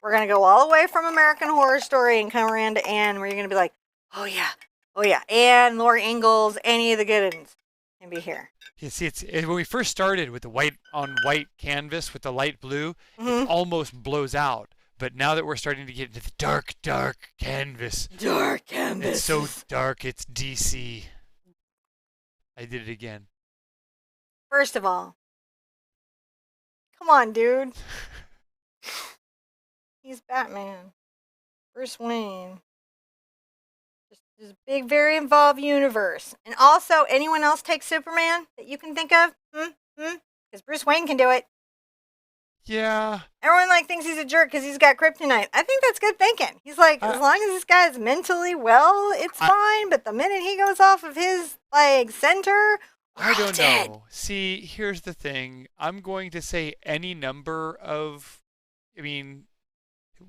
We're gonna go all the way from American Horror Story and come around to Anne, where you're gonna be like, oh yeah, Anne, Laura Ingalls, any of the good ones can be here. Yeah, see, when we first started with the white on white canvas with the light blue, Mm-hmm. it almost blows out. But now that we're starting to get into the dark, dark canvas, Dark canvas. it's so dark, it's DC. I did it again. First of all, come on, dude. He's Batman. Bruce Wayne. Just a big, very involved universe. And also, anyone else take Superman that you can think of? Because Bruce Wayne can do it. Yeah. Everyone thinks he's a jerk because he's got kryptonite. I think that's good thinking. He's like, as long as this guy is mentally well, it's fine. But the minute he goes off of his center, I don't dead. know. See, here's the thing. I'm going to say any number of,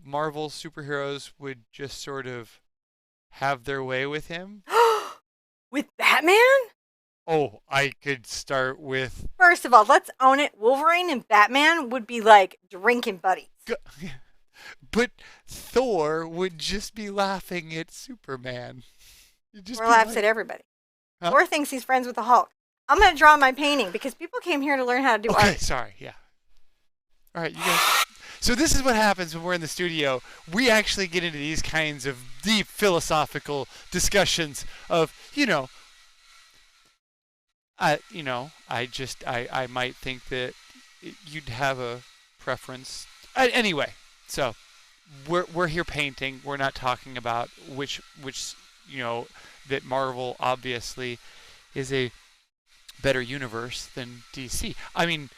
Marvel superheroes would just sort of have their way with him. With Batman? Oh, I could start with. First of all, let's own it. Wolverine and Batman would be like drinking buddies. But Thor would just be laughing at Superman. Thor laughs at everybody. Huh? Thor thinks he's friends with the Hulk. I'm going to draw my painting because people came here to learn how to do art. Okay, sorry, yeah. All right, you guys. So this is what happens when we're in the studio. We actually get into these kinds of deep philosophical discussions of, I might think that you'd have a preference. Anyway, so we're here painting. We're not talking about which that Marvel obviously is a better universe than DC. I mean,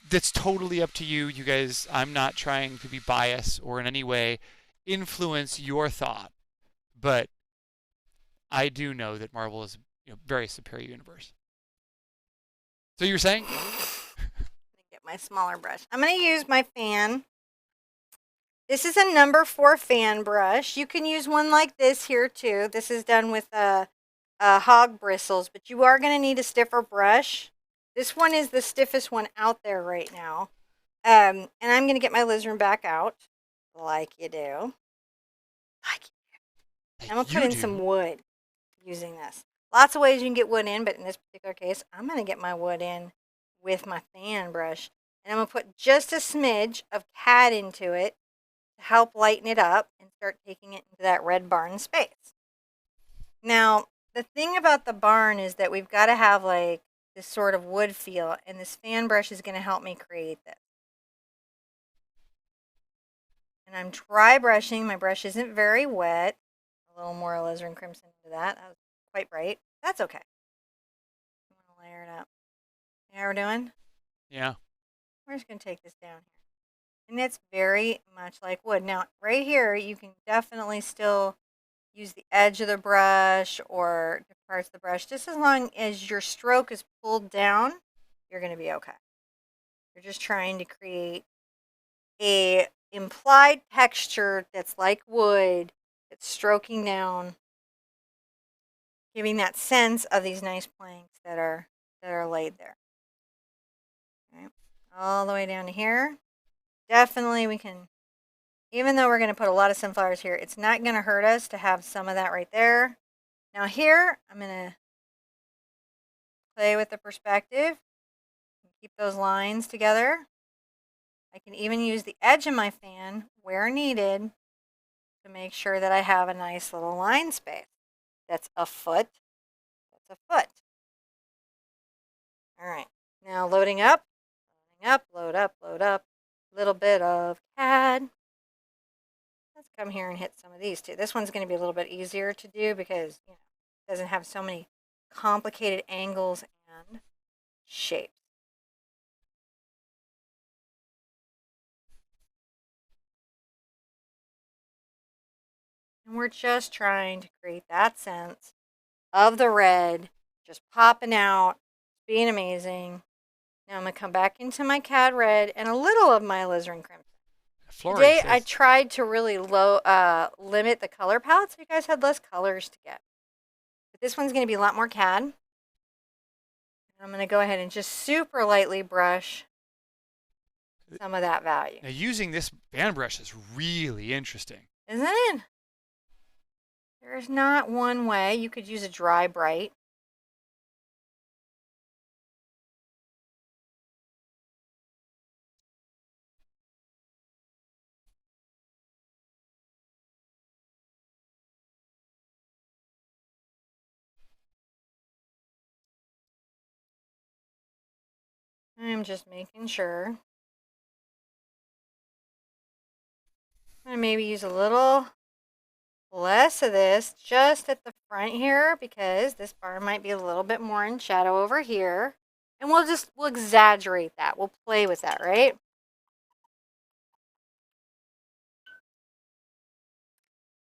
that's totally up to you, you guys. I'm not trying to be biased or in any way influence your thought, but I do know that Marvel is a very superior universe. So you were saying? Get my smaller brush. I'm going to use my fan. This is a number 4 fan brush. You can use one like this here too. This is done with hog bristles, but you are going to need a stiffer brush. This one is the stiffest one out there right now. And I'm going to get my alizarin back out, like you do. I'm going to put in some wood using this. Lots of ways you can get wood in, but in this particular case, I'm going to get my wood in with my fan brush. And I'm going to put just a smidge of CAD into it to help lighten it up and start taking it into that red barn space. Now, the thing about the barn is that we've got to have this sort of wood feel, and this fan brush is going to help me create this. And I'm dry brushing. My brush isn't very wet. A little more alizarin crimson into that. That was quite bright. That's okay. I'm going to layer it up. You know what we're doing? Yeah. We're just going to take this down here. And it's very much like wood. Now, right here, you can definitely still use the edge of the brush or parts of the brush. Just as long as your stroke is pulled down, you're going to be okay. You're just trying to create a implied texture that's like wood but stroking down, giving that sense of these nice planks that are laid there. Okay. All the way down to here. Definitely we can, even though we're going to put a lot of sunflowers here, it's not going to hurt us to have some of that right there. Now here, I'm going to play with the perspective, keep those lines together. I can even use the edge of my fan where needed to make sure that I have a nice little line space. That's a foot. That's a foot. All right, now loading up, load up, load up. A little bit of CAD. Let's come here and hit some of these too. This one's going to be a little bit easier to do because it doesn't have so many complicated angles and shapes. And we're just trying to create that sense of the red just popping out, being amazing. Now I'm going to come back into my CAD red and a little of my alizarin crimson. Today I tried to really limit the color palette so you guys had less colors to get. But this one's going to be a lot more CAD. I'm going to go ahead and just super lightly brush some of that value. Now using this fan brush is really interesting. Isn't it? There's not one way. You could use a dry bright. I'm just making sure. I'm going to maybe use a little less of this just at the front here because this barn might be a little bit more in shadow over here. And we'll exaggerate that. We'll play with that, right?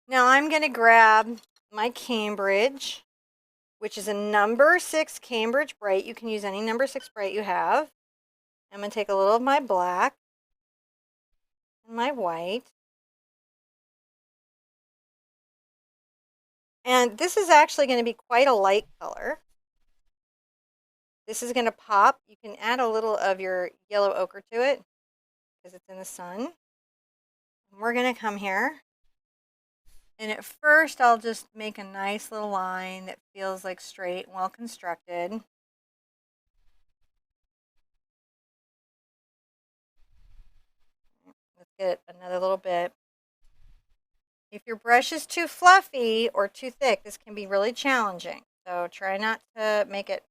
Now I'm going to grab my Cambridge, which is a number 6 Cambridge Bright. You can use any number 6 Bright you have. I'm going to take a little of my black and my white. And this is actually going to be quite a light color. This is going to pop. You can add a little of your yellow ochre to it because it's in the sun. And we're going to come here. And at first, I'll just make a nice little line that feels like straight and well constructed. Let's get another little bit. If your brush is too fluffy or too thick, this can be really challenging. So try not to make it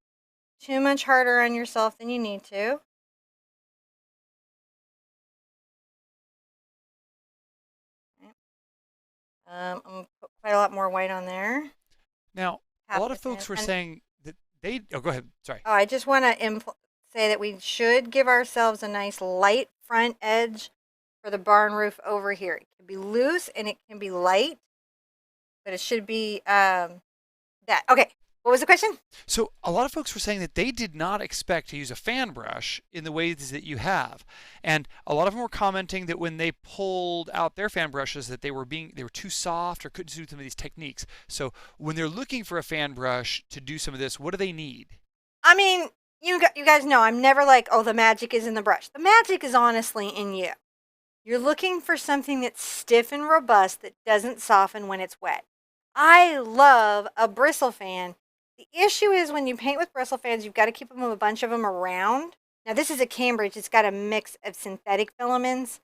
too much harder on yourself than you need to. I'm going to put quite a lot more white on there. Now, a lot of folks were saying that they... Oh, go ahead. Sorry. Oh, I just want to say that we should give ourselves a nice light front edge for the barn roof over here. It can be loose and it can be light, but it should be that. Okay, what was the question? So a lot of folks were saying that they did not expect to use a fan brush in the ways that you have. And a lot of them were commenting that when they pulled out their fan brushes that they were too soft or couldn't do some of these techniques. So when they're looking for a fan brush to do some of this, what do they need? I mean, you guys know I'm never like, oh, the magic is in the brush. The magic is honestly in you. You're looking for something that's stiff and robust that doesn't soften when it's wet. I love a bristle fan. The issue is when you paint with bristle fans, you've got to keep a bunch of them around. Now, this is a Cambridge. It's got a mix of synthetic filaments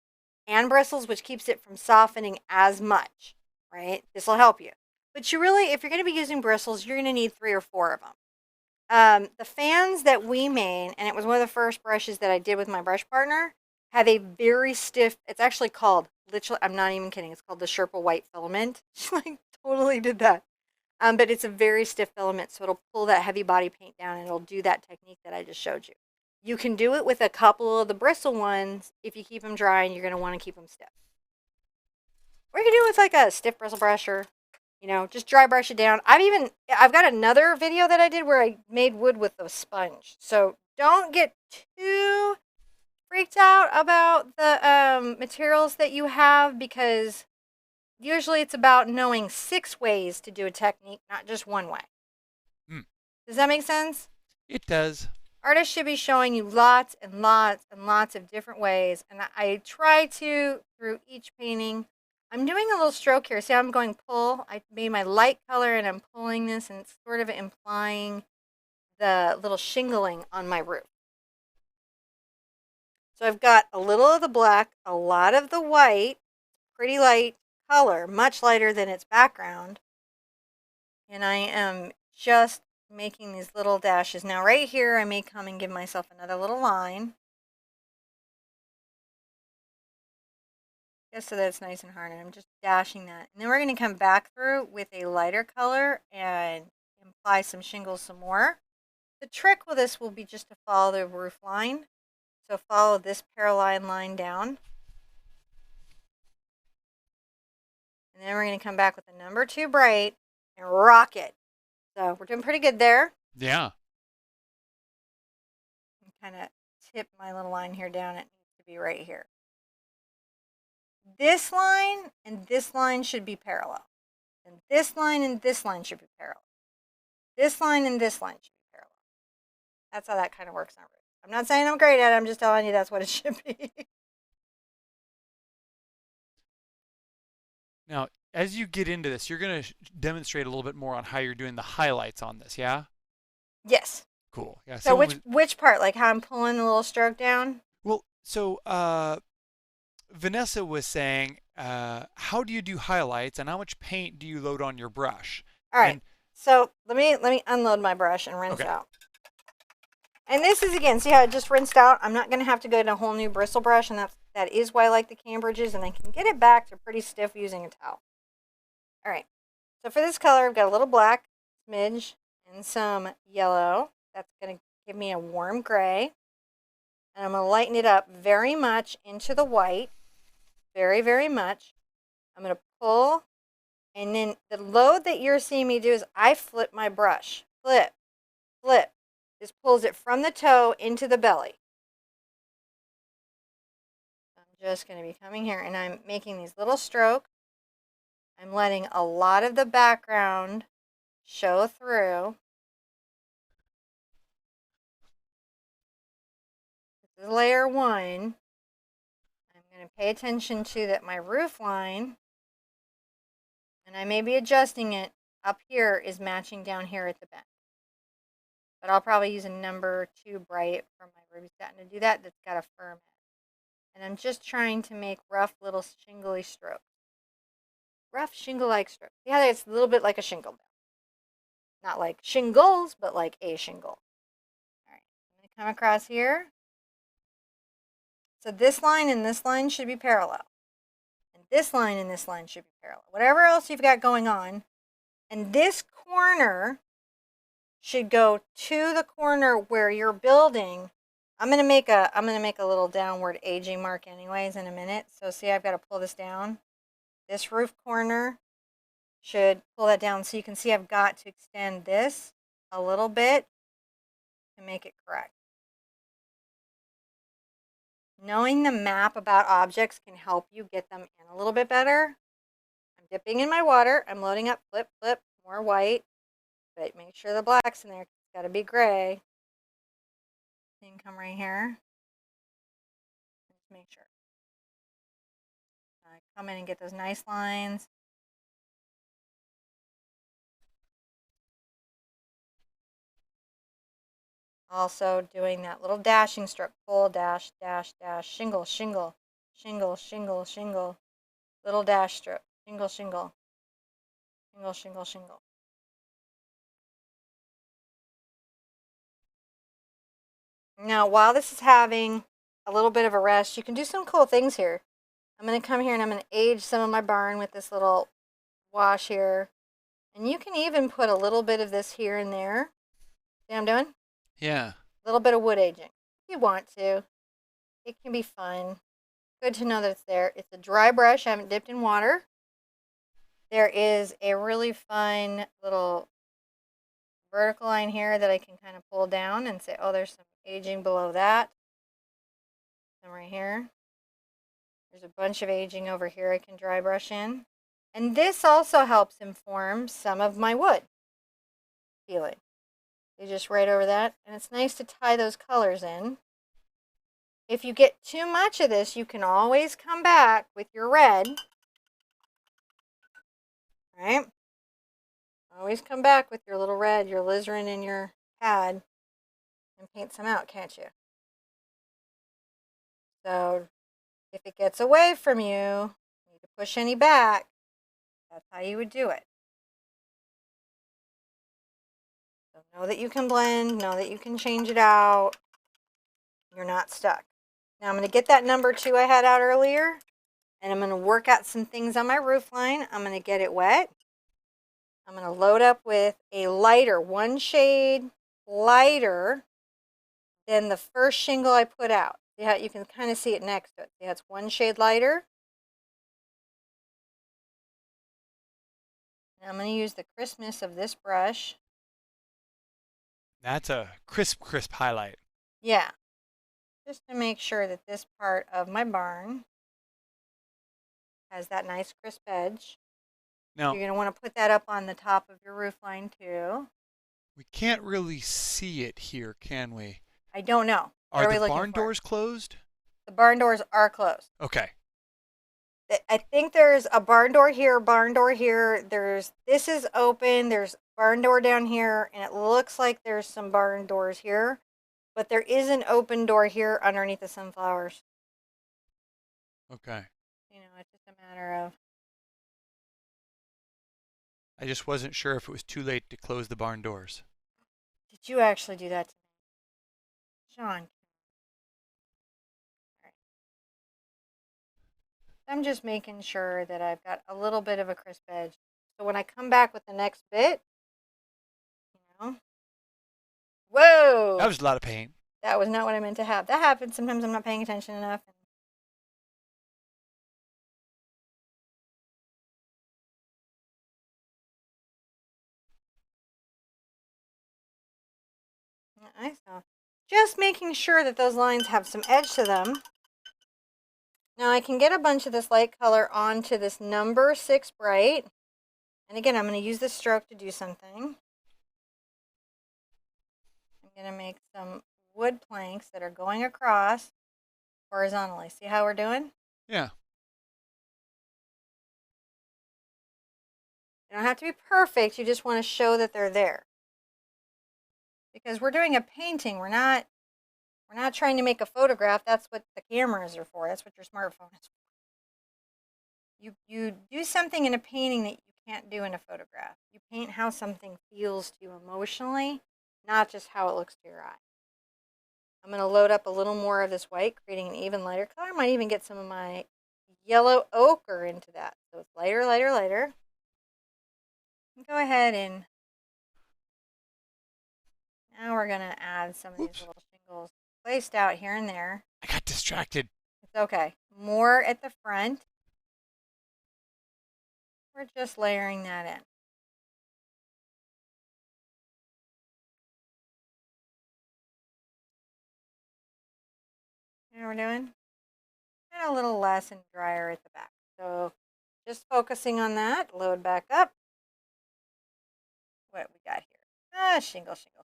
and bristles, which keeps it from softening as much, right? This will help you. But you really, if you're going to be using bristles, you're going to need 3 or 4 of them. The fans that we made, and it was one of the first brushes that I did with my brush partner, have a very stiff, it's actually called, literally, I'm not even kidding, it's called the Sherpa white filament. She like totally did that. But it's a very stiff filament, so it'll pull that heavy body paint down and it'll do that technique that I just showed you. You can do it with a couple of the bristle ones if you keep them dry and you're going to want to keep them stiff. Or you can do it with like a stiff bristle brush or, just dry brush it down. I've got another video that I did where I made wood with a sponge. So don't get too freaked out about the materials that you have because usually it's about knowing 6 ways to do a technique, not just one way. Mm, Does that make sense? it does. Artists should be showing you lots and lots and lots of different ways. And I try to, through each painting, I'm doing a little stroke here. See how I'm going pull? I made my light color and I'm pulling this and it's sort of implying the little shingling on my roof. So I've got a little of the black, a lot of the white, pretty light color, much lighter than its background. And I am just making these little dashes. Now right here, I may come and give myself another little line. Just so that it's nice and hard. And I'm just dashing that. And then we're going to come back through with a lighter color and apply some shingles some more. The trick with this will be just to follow the roof line. So follow this parallel line down. And then we're going to come back with the number 2 bright and rock it. So we're doing pretty good there. Yeah. Kind of tip my little line here down. It needs to be right here. This line and this line should be parallel. And this line and this line should be parallel. This line and this line should be parallel. That's how that kind of works on roof. I'm not saying I'm great at it. I'm just telling you that's what it should be. Now, as you get into this, you're going to demonstrate a little bit more on how you're doing the highlights on this, yeah? Yes. Cool. Yeah. So which part? Like how I'm pulling the little stroke down? Well, so Vanessa was saying, how do you do highlights and how much paint do you load on your brush? All right. And, so let me unload my brush and rinse okay. out. And this is, again, see how it just rinsed out? I'm not going to have to go to a whole new bristle brush, and that is why I like the Cambridges, and I can get it back to pretty stiff using a towel. All right. So for this color, I've got a little black smidge and some yellow. That's going to give me a warm gray. And I'm going to lighten it up very much into the white. Very, very much. I'm going to pull, and then the load that you're seeing me do is I flip my brush. Flip, flip. This pulls it from the toe into the belly. I'm just going to be coming here, and I'm making these little strokes. I'm letting a lot of the background show through. This is layer 1. I'm going to pay attention to that my roof line, and I may be adjusting it up here, is matching down here at the bend. But I'll probably use a number 2 bright from my Ruby Satin to do that. That's got a firm edge. And I'm just trying to make rough little shingly strokes. Rough shingle-like strokes. Yeah, it's a little bit like a shingle. Not like shingles, but like a shingle. All right, I'm going to come across here. So this line and this line should be parallel. And this line and this line should be parallel. Whatever else you've got going on. And this corner should go to the corner where you're building. I'm gonna make a little downward aging mark anyways in a minute. So see, I've got to pull this down. This roof corner should pull that down. So you can see I've got to extend this a little bit to make it correct. Knowing the map about objects can help you get them in a little bit better. I'm dipping in my water. I'm loading up, flip, flip, more white. But make sure the black's in there. It's got to be gray. You can come right here. Just make sure. Come in and get those nice lines. Also doing that little dashing stroke. Pull, dash, dash, dash, shingle, shingle, shingle, shingle, shingle. Little dash stroke. Shingle, shingle. Shingle, shingle, shingle. Now, while this is having a little bit of a rest, you can do some cool things here. I'm going to come here and I'm going to age some of my barn with this little wash here. And you can even put a little bit of this here and there. See what I'm doing? Yeah. A little bit of wood aging. If you want to. It can be fun. Good to know that it's there. It's a dry brush. I haven't dipped in water. There is a really fun little vertical line here that I can kind of pull down and say, oh, there's some aging below that. Some right here. There's a bunch of aging over here I can dry brush in. And this also helps inform some of my wood feeling. You just write over that, and it's nice to tie those colors in. If you get too much of this, you can always come back with your red. Right? Always come back with your little red, your alizarin and your pad, and paint some out, can't you? So if it gets away from you, you need to push any back, that's how you would do it. So know that you can blend, know that you can change it out. You're not stuck. Now I'm going to get that number 2 I had out earlier, and I'm going to work out some things on my roof line. I'm going to get it wet. I'm going to load up with a lighter, one shade lighter than the first shingle I put out. Yeah, you can kind of see it next to it. See, it's one shade lighter. And I'm going to use the crispness of this brush. That's a crisp, crisp highlight. Yeah, just to make sure that this part of my barn has that nice crisp edge. Now, you're going to want to put that up on the top of your roof line too. we can't really see it here, can we? I don't know. Are the barn doors closed? The barn doors are closed. Okay. I think there's a barn door here, barn door here. This is open. There's barn door down here, and it looks like there's some barn doors here, but there is an open door here underneath the sunflowers. Okay. You know, it's just a matter of. I just wasn't sure if it was too late to close the barn doors. Did you actually do that to me, Sean? I'm just making sure that I've got a little bit of a crisp edge. So when I come back with the next bit, you know, whoa! That was a lot of paint. That was not what I meant to have. That happens. Sometimes I'm not paying attention enough. I saw. Just making sure that those lines have some edge to them. Now I can get a bunch of this light color onto this number 6 bright. And again, I'm going to use this stroke to do something. I'm going to make some wood planks that are going across horizontally. See how we're doing? Yeah. They don't have to be perfect. You just want to show that they're there. Because we're doing a painting. We're not trying to make a photograph. That's what the cameras are for. That's what your smartphone is for. You do something in a painting that you can't do in a photograph. You paint how something feels to you emotionally, not just how it looks to your eye. I'm going to load up a little more of this white, creating an even lighter color. I might even get some of my yellow ochre into that. So it's lighter, lighter, lighter. Go ahead and now we're going to add some of these little shingles placed out here and there. I got distracted. It's okay. More at the front. We're just layering that in. You know what we're doing? And a little less and drier at the back. So just focusing on that. Load back up. What we got here? Shingle, shingle.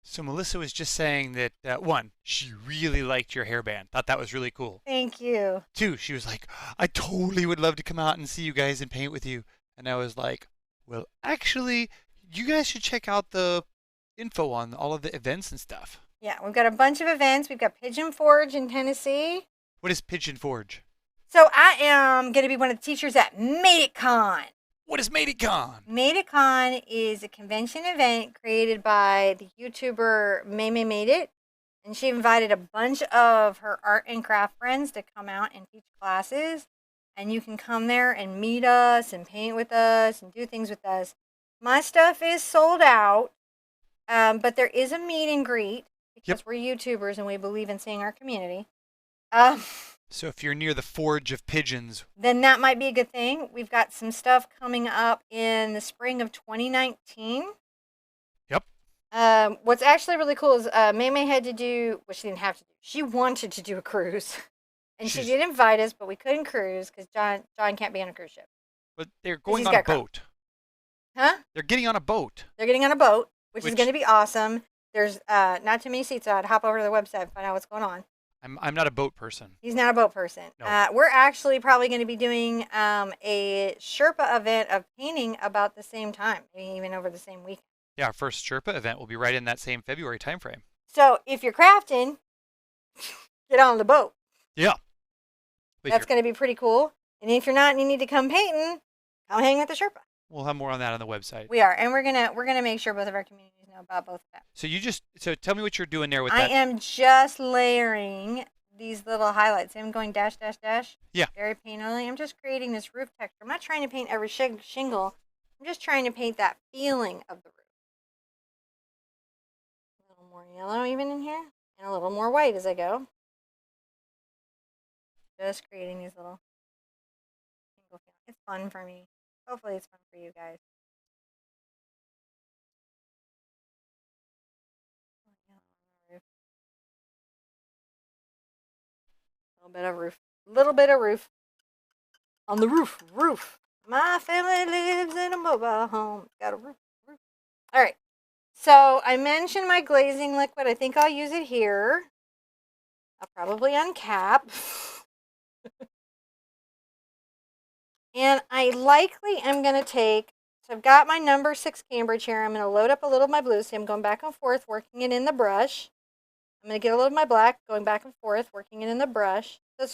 So Melissa was just saying that, one, she really liked your hairband. Thought that was really cool. Thank you. 2, she was like, I totally would love to come out and see you guys and paint with you. And I was like, well, actually, you guys should check out the info on all of the events and stuff. Yeah, we've got a bunch of events. We've got Pigeon Forge in Tennessee. What is Pigeon Forge? So I am going to be one of the teachers at Made It Con. What is Made It Con? Made It Con is a convention event created by the YouTuber May Made It. And she invited a bunch of her art and craft friends to come out and teach classes. And you can come there and meet us and paint with us and do things with us. My stuff is sold out, but there is a meet and greet because we're YouTubers and we believe in seeing our community. So if you're near the Forge of Pigeons, then that might be a good thing. We've got some stuff coming up in the spring of 2019. Yep. What's actually really cool is May had to do, well, she didn't have to do, she wanted to do a cruise. And she did invite us, but we couldn't cruise because John can't be on a cruise ship. But they're 'Cause going he's on a got Crohn's. boat. Huh? They're getting on a boat. They're getting on a boat, which is going to be awesome. There's not too many seats, so I'd hop over to the website and find out what's going on. I'm not a boat person. He's not a boat person. No. We're actually probably going to be doing a Sherpa event of painting about the same time, maybe even over the same weekend. Yeah, our first Sherpa event will be right in that same February timeframe. So if you're crafting, get on the boat. Yeah. That's going to be pretty cool. And if you're not and you need to come painting, come hang with the Sherpa. We'll have more on that on the website. We are, and we're gonna make sure both of our communities know about both of them. So tell me what you're doing there with that. that. I am just layering these little highlights. I'm going dash, dash, dash. Yeah. Very painterly. I'm just creating this roof texture. I'm not trying to paint every shingle. I'm just trying to paint that feeling of the roof. A little more yellow even in here, and a little more white as I go. Just creating these little shingle feelings. It's fun for me. Hopefully it's fun for you guys. Little bit of roof. On the roof. My family lives in a mobile home. Got a roof. All right. So I mentioned my glazing liquid. I think I'll use it here. I'll probably uncap. And I likely am going to take, so I've got my number 6 Cambridge here. I'm going to load up a little of my blue. So I'm going back and forth, working it in the brush. I'm going to get a little of my black, going back and forth, working it in the brush. So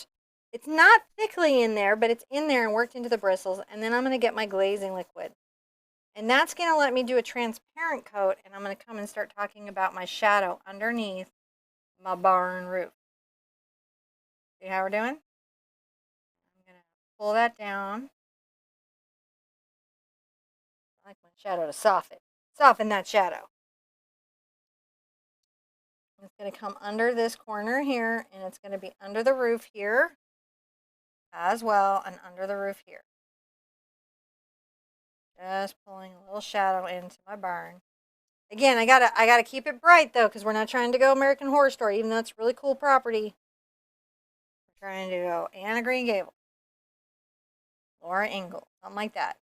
it's not thickly in there, but it's in there and worked into the bristles. And then I'm going to get my glazing liquid. And that's going to let me do a transparent coat. And I'm going to come and start talking about my shadow underneath my barn roof. See how we're doing? I'm going to pull that down. I like my shadow to soften that shadow. It's going to come under this corner here, and it's going to be under the roof here as well, and under the roof here. Just pulling a little shadow into my barn. Again, I gotta keep it bright though, because we're not trying to go American Horror Story, even though it's really cool property. We're trying to go Anna Green Gables, Laura Ingalls, something like that.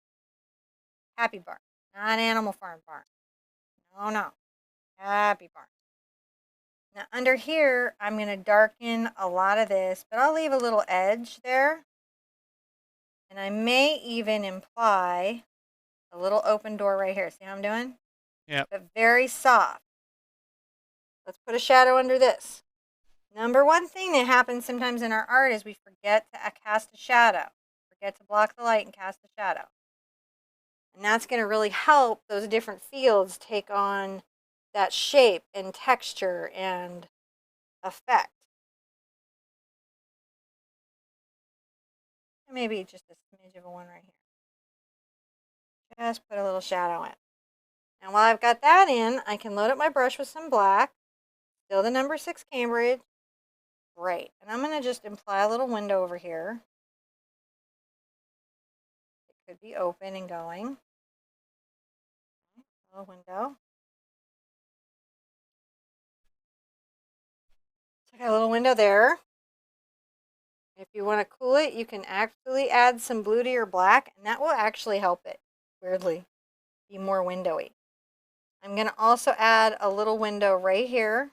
Happy barn, not Animal Farm barn. No, happy barn. Now under here, I'm going to darken a lot of this, but I'll leave a little edge there. And I may even imply a little open door right here. See how I'm doing? Yeah. But very soft. Let's put a shadow under this. Number one thing that happens sometimes in our art is we forget to cast a shadow. Forget to block the light and cast a shadow. And that's going to really help those different fields take on that shape and texture and effect. And maybe just a smidge of a one right here. Just put a little shadow in. And while I've got that in, I can load up my brush with some black. Still the number 6 Cambridge. Great. And I'm going to just imply a little window over here. It could be open and going. A little window. So I got a little window there. If you want to cool it, you can actually add some blue to your black, and that will actually help it, weirdly, be more windowy. I'm going to also add a little window right here.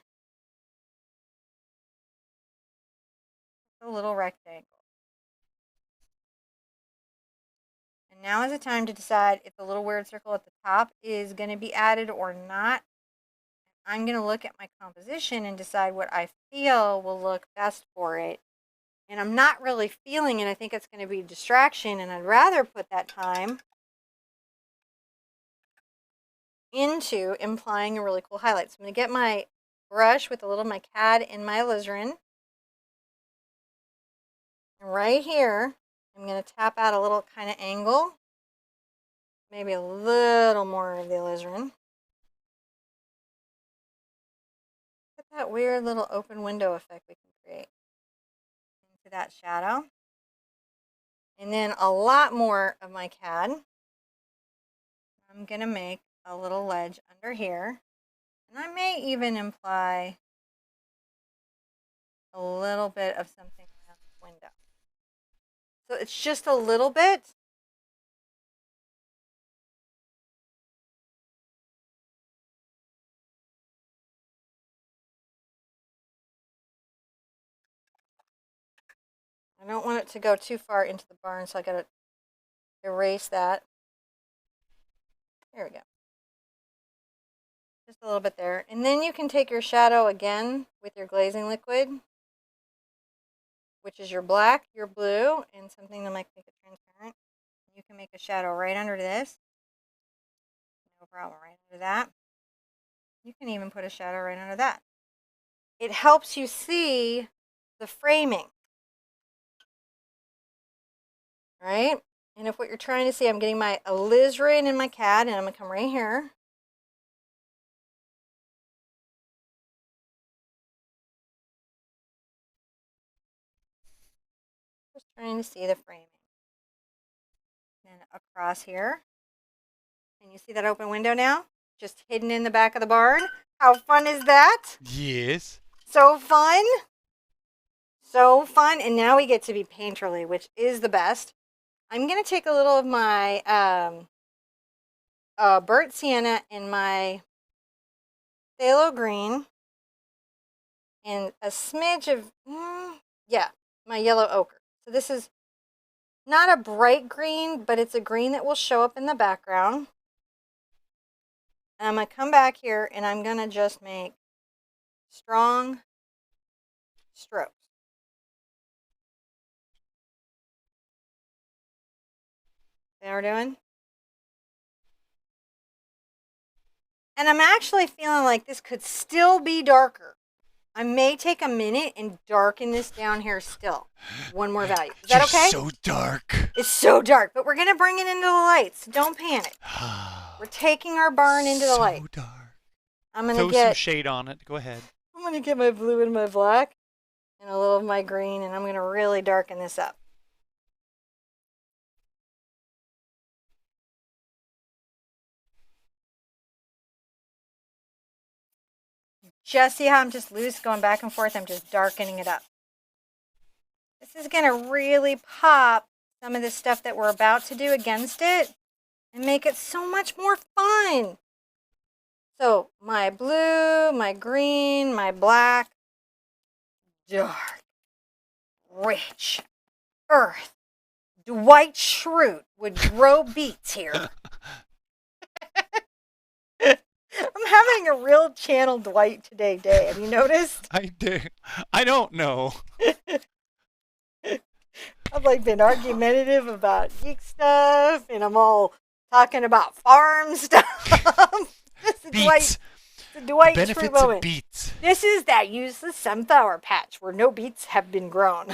A little rectangle. And now is the time to decide if the little weird circle at the top is going to be added or not. I'm going to look at my composition and decide what I feel will look best for it. And I'm not really feeling it. I think it's going to be a distraction, and I'd rather put that time into implying a really cool highlight. So I'm going to get my brush with a little of my CAD in my alizarin. And right here, I'm going to tap out a little kind of angle. Maybe a little more of the alizarin. Look at that weird little open window effect we can create into that shadow. And then a lot more of my CAD. I'm going to make a little ledge under here. And I may even imply a little bit of something around window. So it's just a little bit. I don't want it to go too far into the barn, so I gotta erase that. There we go. Just a little bit there. And then you can take your shadow again with your glazing liquid, which is your black, your blue, and something to make it transparent. You can make a shadow right under this. No problem, right under that. You can even put a shadow right under that. It helps you see the framing, right? And if what you're trying to see, I'm getting my alizarin and my CAD, and I'm going to come right here. Just trying to see the framing. Then across here. And you see that open window now? Just hidden in the back of the barn. How fun is that? Yes. So fun. So fun. And now we get to be painterly, which is the best. I'm going to take a little of my burnt sienna and my phthalo green and a smidge of, yeah, my yellow ochre. So this is not a bright green, but it's a green that will show up in the background. And I'm going to come back here and I'm going to just make strong strokes. See how we're doing? And I'm actually feeling like this could still be darker. I may take a minute and darken this down here still. One more value. Is that okay? It's so dark. It's so dark, but we're going to bring it into the light, so don't panic. We're taking our barn into the light. So dark. I'm going Throw to get some shade on it. Go ahead. I'm going to get my blue and my black and a little of my green, and I'm going to really darken this up. Just see how I'm just loose going back and forth? I'm just darkening it up. This is going to really pop some of the stuff that we're about to do against it and make it so much more fun. So my blue, my green, my black, dark, rich, earth. Dwight Schrute would grow beets here. I'm having a real channel Dwight today day. Have you noticed? I do. I don't know. I've like been argumentative about geek stuff, and I'm all talking about farm stuff. This is Beets. Dwight Benefits Schrute moment. of beets. This is that useless sunflower patch where no beets have been grown.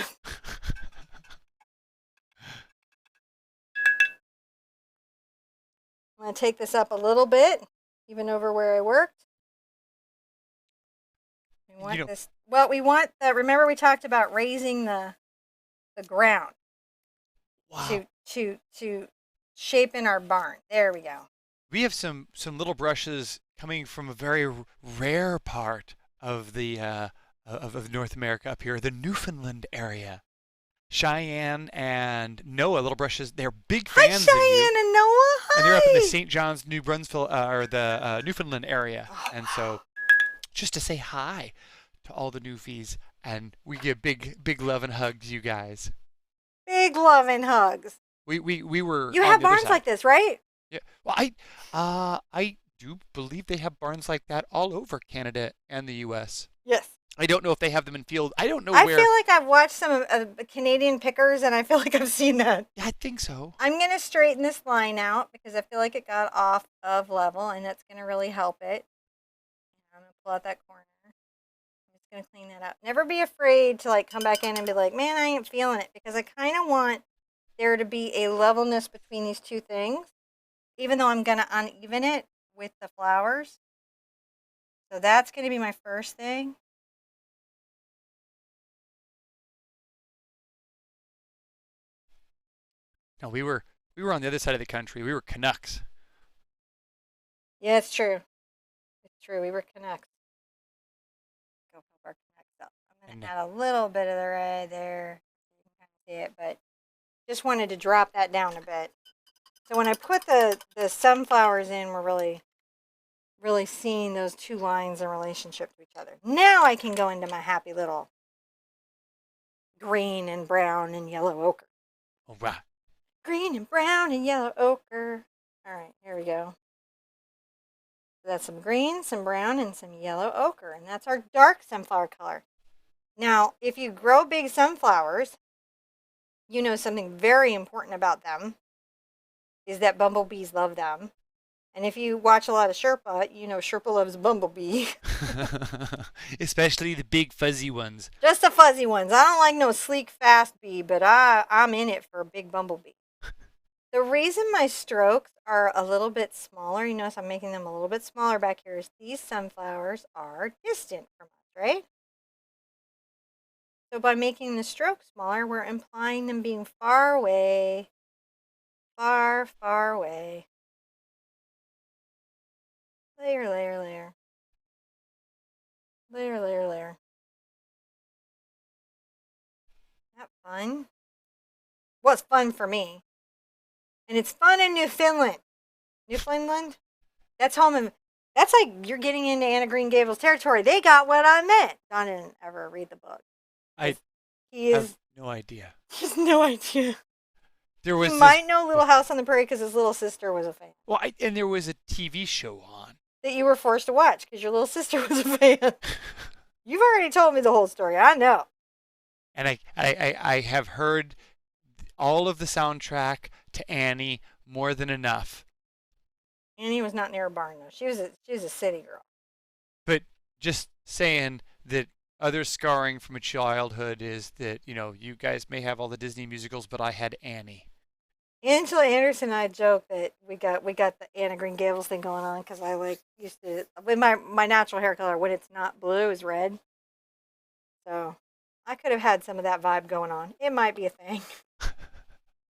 I'm going to take this up a little bit, even over where I worked. We want this. Well, we want the. Remember, we talked about raising the ground. Wow. To shape in our barn. There we go. We have some little brushes coming from a very rare part of the of North America up here, the Newfoundland area. Cheyenne and Noah, little brushes. They're big fans of you. Hi, Cheyenne and Noah. Hi. And they're up in the St. John's, New Brunswick, or the Newfoundland area. Oh, and so, just to say hi to all the Newfies, and we give big love and hugs, you guys. Big love and hugs. We were. You have barns like this, right? Yeah. Well, I do believe they have barns like that all over Canada and the U.S. Yes. I don't know if they have them in field. I don't know where. I where. feel like I've watched some of Canadian pickers, and I feel like I've seen that. Yeah, I think so. I'm going to straighten this line out because I feel like it got off of level, and that's going to really help it. I'm going to pull out that corner. I'm just going to clean that up. Never be afraid to like come back in and be like, man, I ain't feeling it, because I kind of want there to be a levelness between these two things, even though I'm going to uneven it with the flowers. So that's going to be my first thing. No, we were on the other side of the country. We were Canucks. Yeah, it's true. It's true. We were Canucks. Go pop our Canucks up. I'm going to add a little bit of the red there. see it, but just wanted to drop that down a bit. So when I put the sunflowers in, we're really seeing those two lines in relationship to each other. Now I can go into my happy little green and brown and yellow ochre. All right. Green and brown and yellow ochre. All right, here we go. So that's some green, some brown, and some yellow ochre. And that's our dark sunflower color. Now, if you grow big sunflowers, you know something very important about them is that bumblebees love them. And if you watch a lot of Sherpa, you know Sherpa loves bumblebee. Especially the big fuzzy ones. Just the fuzzy ones. I don't like no sleek, fast bee, but I'm in it for a big bumblebee. The reason my strokes are a little bit smaller, you notice I'm making them a little bit smaller back here, is these sunflowers are distant from us, right? So by making the stroke smaller, we're implying them being far away, far, far away. Layer, layer, layer. Layer, layer, layer. That fun? Was fun for me. And it's fun in Newfoundland. Newfoundland? That's home in, that's like you're getting into Anna Green Gables territory. They got what I meant. John didn't ever read the book. I He have is no idea. just no idea. There He was might this. know Little House on the Prairie because his little sister was a fan. Well, and there was a TV show on. That you were forced to watch because your little sister was a fan. You've already told me the whole story. I know. And I have heard all of the soundtrack to Annie more than enough. Annie was not near a barn though. She was a city girl. But just saying that other scarring from a childhood is that, you guys may have all the Disney musicals, but I had Annie. Angela Anderson and I joke that we got the Anna Green Gables thing going on because I used to with my natural hair color when it's not blue is red. So I could have had some of that vibe going on. It might be a thing.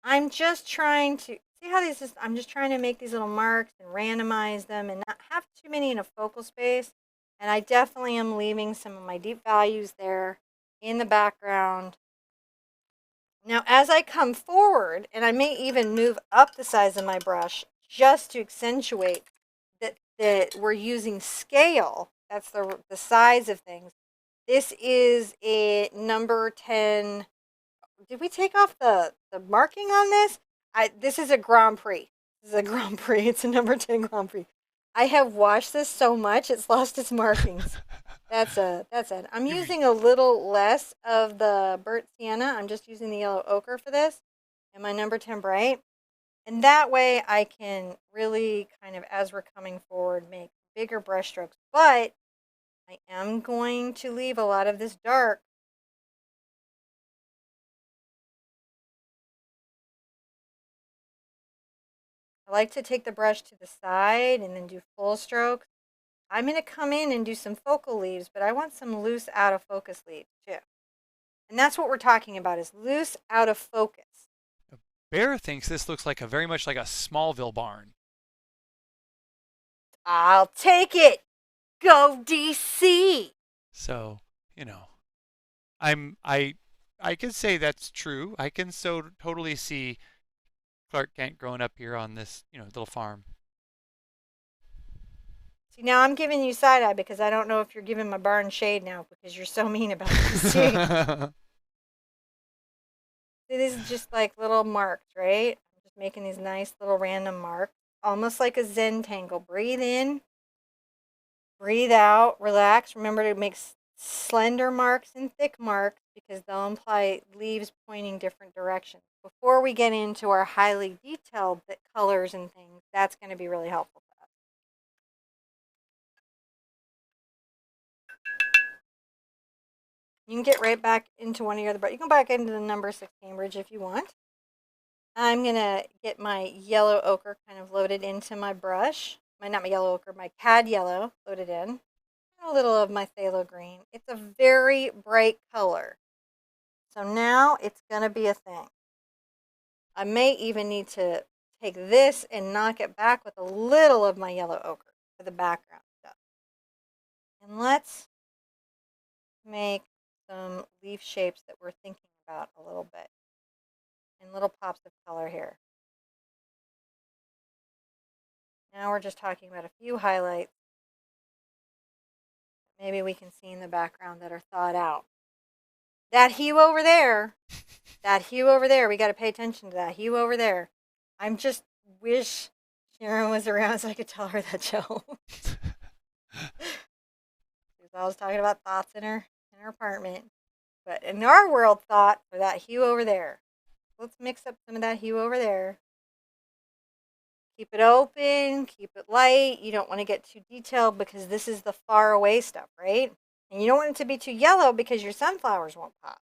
I'm just trying to see how these is. I'm just trying to make these little marks and randomize them and not have too many in a focal space. And I definitely am leaving some of my deep values there in the background. Now, as I come forward, and I may even move up the size of my brush just to accentuate that we're using scale. That's the size of things. This is a number 10. Did we take off the marking on this? This is a Grand Prix. This is a Grand Prix. It's a number 10 Grand Prix. I have washed this so much it's lost its markings. That's it. I'm using a little less of the burnt sienna. I'm just using the yellow ochre for this and my number 10 bright. And that way I can really kind of, as we're coming forward, make bigger brush strokes. But I am going to leave a lot of this dark. I like to take the brush to the side and then do full strokes. I'm going to come in and do some focal leaves, but I want some loose out of focus leaves too. And that's what we're talking about is loose out of focus. Bear thinks this looks very much like a Smallville barn. I'll take it. Go DC. So, I can say that's true. I can so totally see Clark Kent growing up here on this, little farm. See, now I'm giving you side eye because I don't know if you're giving my barn shade now because you're so mean about DC. See, these are just like little marks, right? I'm just making these nice little random marks, almost like a Zen tangle. Breathe in, breathe out, relax. Remember to make slender marks and thick marks because they'll imply leaves pointing different directions. Before we get into our highly detailed colors and things, that's going to be really helpful for us. You can get right back into one of your other, but you can go back into the number 6 Cambridge if you want. I'm going to get my yellow ochre kind of loaded into my brush. Not my yellow ochre, my cad yellow loaded in. And a little of my phthalo green. It's a very bright color. So now it's going to be a thing. I may even need to take this and knock it back with a little of my yellow ochre for the background stuff. And let's make some leaf shapes that we're thinking about a little bit. and little pops of color here. Now we're just talking about a few highlights maybe we can see in the background that are thought out. That hue over there, we got to pay attention to that hue over there. I'm just wish Sharon was around so I could tell her that joke. She's always talking about thoughts in her apartment. But in our world, thought for that hue over there. Let's mix up some of that hue over there. Keep it open, keep it light. You don't want to get too detailed because this is the far away stuff, right? And you don't want it to be too yellow because your sunflowers won't pop.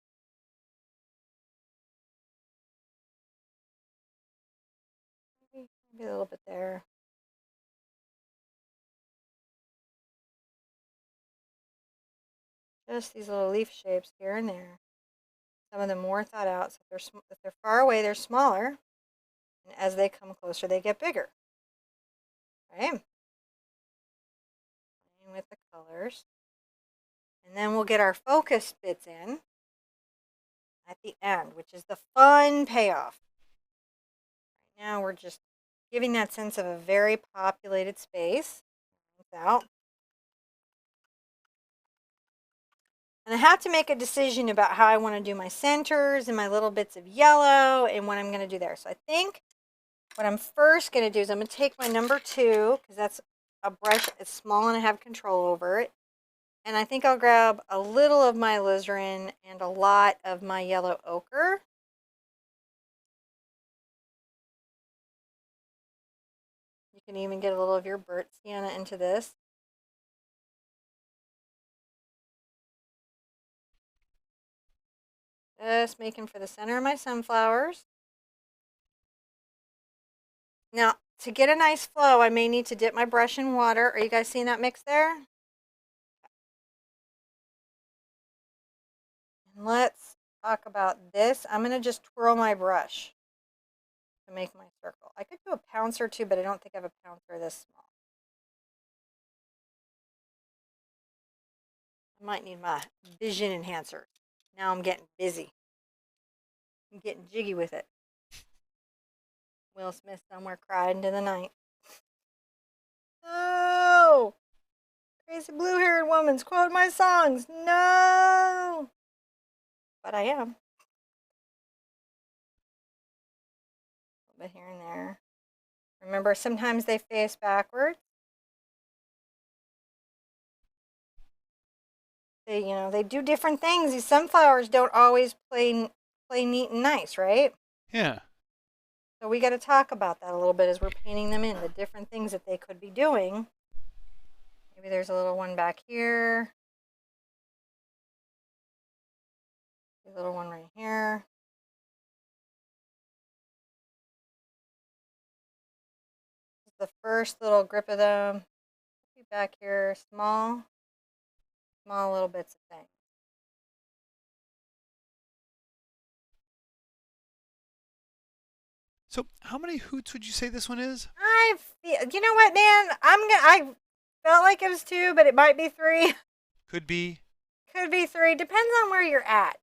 Maybe a little bit there. Just these little leaf shapes here and there. Some of them more thought out. So if they're far away, they're smaller. And as they come closer, they get bigger. Right? Playing with the colors. And then we'll get our focus bits in at the end, which is the fun payoff. Right now we're just giving that sense of a very populated space. Out. And I have to make a decision about how I want to do my centers and my little bits of yellow and what I'm going to do there. So I think what I'm first going to do is I'm going to take my number 2, because that's a brush that's small and I have control over it. And I think I'll grab a little of my alizarin and a lot of my yellow ochre. You can even get a little of your burnt sienna into this. Just making for the center of my sunflowers. Now, to get a nice flow, I may need to dip my brush in water. Are you guys seeing that mix there? And let's talk about this. I'm going to just twirl my brush to make my circle. I could do a pouncer too, but I don't think I have a pouncer this small. I might need my vision enhancer. Now I'm getting busy. I'm getting jiggy with it. Will Smith somewhere cried into the night. No! Crazy blue-haired woman's quoting my songs. No! But I am. A little bit here and there. Remember, sometimes they face backwards. They do different things. These sunflowers don't always play neat and nice, right? Yeah. So we got to talk about that a little bit as we're painting them in, the different things that they could be doing. Maybe there's a little one back here. A little one right here. This is the first little grip of them. Back here, small little bits of things. So, how many hoots would you say this one is? You know what, man? I felt like it was 2, but it might be 3. Could be. Could be 3. Depends on where you're at.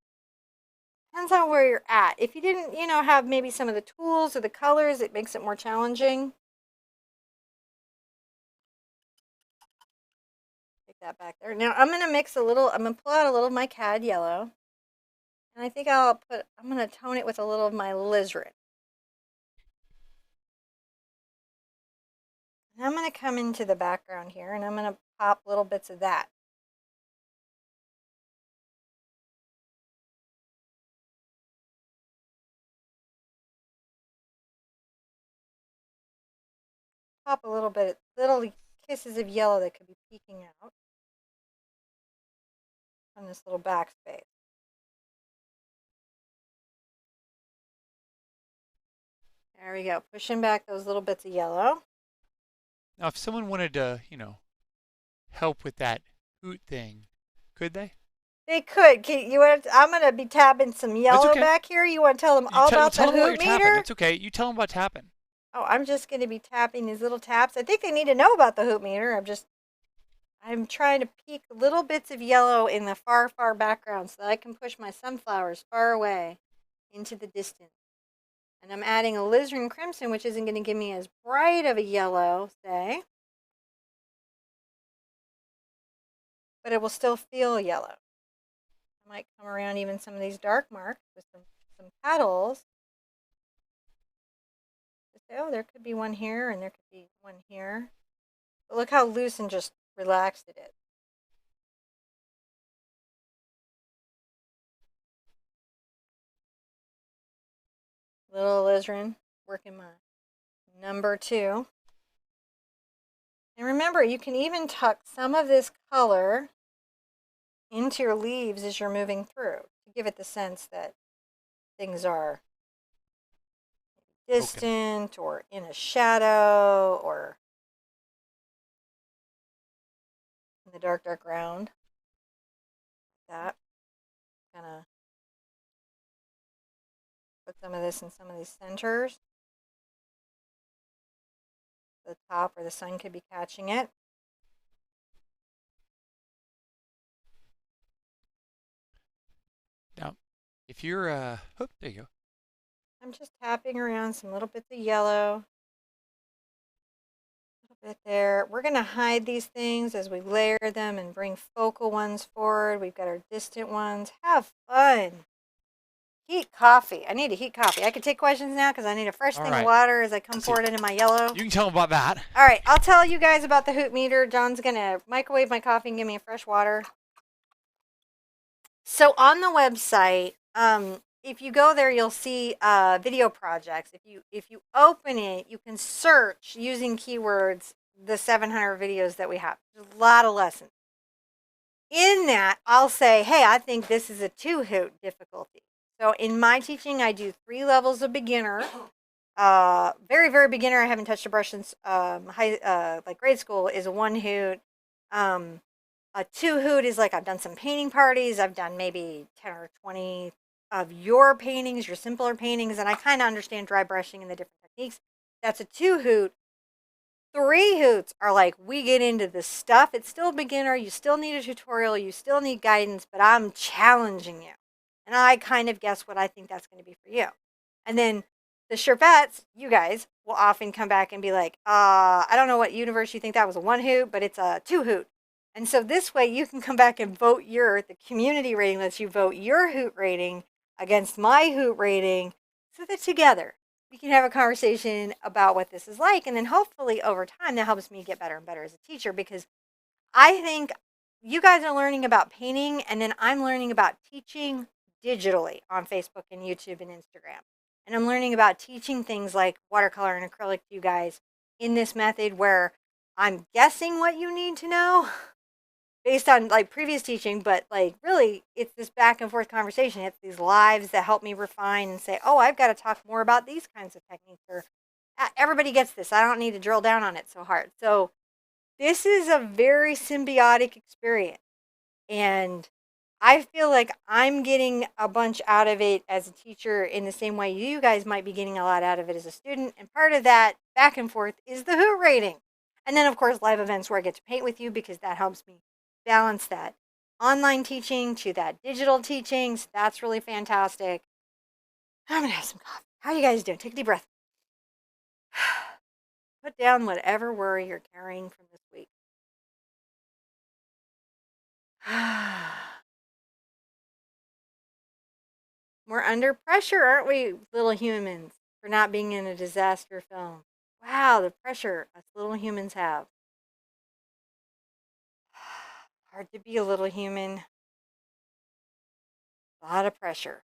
If you didn't, have maybe some of the tools or the colors, it makes it more challenging. Take that back there. Now I'm gonna I'm gonna pull out a little of my cad yellow. And I think I'm gonna tone it with a little of my alizarin. And I'm going to come into the background here and I'm going to pop little bits of that. Pop a little bit, little kisses of yellow that could be peeking out from this little backspace. There we go, pushing back those little bits of yellow. Now, if someone wanted to, help with that hoot thing, could they? They could. I'm going to be tapping some yellow back here. You want to tell them all about the hoot meter? It's okay. You tell them about tapping. Oh, I'm just going to be tapping these little taps. I think they need to know about the hoot meter. I'm trying to peek little bits of yellow in the far, far background so that I can push my sunflowers far away into the distance. And I'm adding alizarin crimson, which isn't going to give me as bright of a yellow, say. But it will still feel yellow. I might come around even some of these dark marks with some petals. Say, oh, there could be one here and there could be one here. But look how loose and just relaxed it is. Little alizarin, working my number 2. And remember, you can even tuck some of this color into your leaves as you're moving through to give it the sense that things are distant or in a shadow or in the dark, dark ground. That kind of put some of this in some of these centers. The top where the sun could be catching it. Now, if you're, oh, there you go. I'm just tapping around some little bits of yellow. A little bit there. We're going to hide these things as we layer them and bring focal ones forward. We've got our distant ones. Have fun. Heat coffee. I need a heat coffee. I can take questions now because I need a fresh thing of water as I come pour it into my yellow. You can tell them about that. All right. I'll tell you guys about the hoot meter. John's going to microwave my coffee and give me a fresh water. So on the website, if you go there, you'll see video projects. If you open it, you can search using keywords the 700 videos that we have. There's a lot of lessons. In that, I'll say, hey, I think this is a 2 hoot difficulty. So in my teaching, I do 3 levels of beginner. Very, very beginner. I haven't touched a brush since like grade school is a 1 hoot. A 2 hoot is like I've done some painting parties. I've done maybe 10 or 20 of your paintings, your simpler paintings, and I kind of understand dry brushing and the different techniques. That's a 2 hoot. 3 hoots are like we get into the stuff. It's still beginner. You still need a tutorial. You still need guidance, but I'm challenging you. And I kind of guess what I think that's going to be for you. And then the Sherpettes, you guys, will often come back and be like, I don't know what universe you think that was a 1 hoot, but it's a 2 hoot. And so this way you can come back and vote the community rating lets you vote your hoot rating against my hoot rating so that together we can have a conversation about what this is like. And then hopefully over time that helps me get better and better as a teacher because I think you guys are learning about painting and then I'm learning about teaching digitally on Facebook and YouTube and Instagram. And I'm learning about teaching things like watercolor and acrylic to you guys in this method where I'm guessing what you need to know based on like previous teaching, but like really it's this back and forth conversation. It's these lives that help me refine and say, oh, I've got to talk more about these kinds of techniques or everybody gets this. I don't need to drill down on it so hard. So this is a very symbiotic experience. And I feel like I'm getting a bunch out of it as a teacher in the same way you guys might be getting a lot out of it as a student. And part of that back and forth is the hoot rating. And then, of course, live events where I get to paint with you because that helps me balance that online teaching to that digital teaching. So that's really fantastic. I'm going to have some coffee. How are you guys doing? Take a deep breath. Put down whatever worry you're carrying from this week. We're under pressure, aren't we, little humans, for not being in a disaster film? Wow, the pressure us little humans have. Hard to be a little human. A lot of pressure.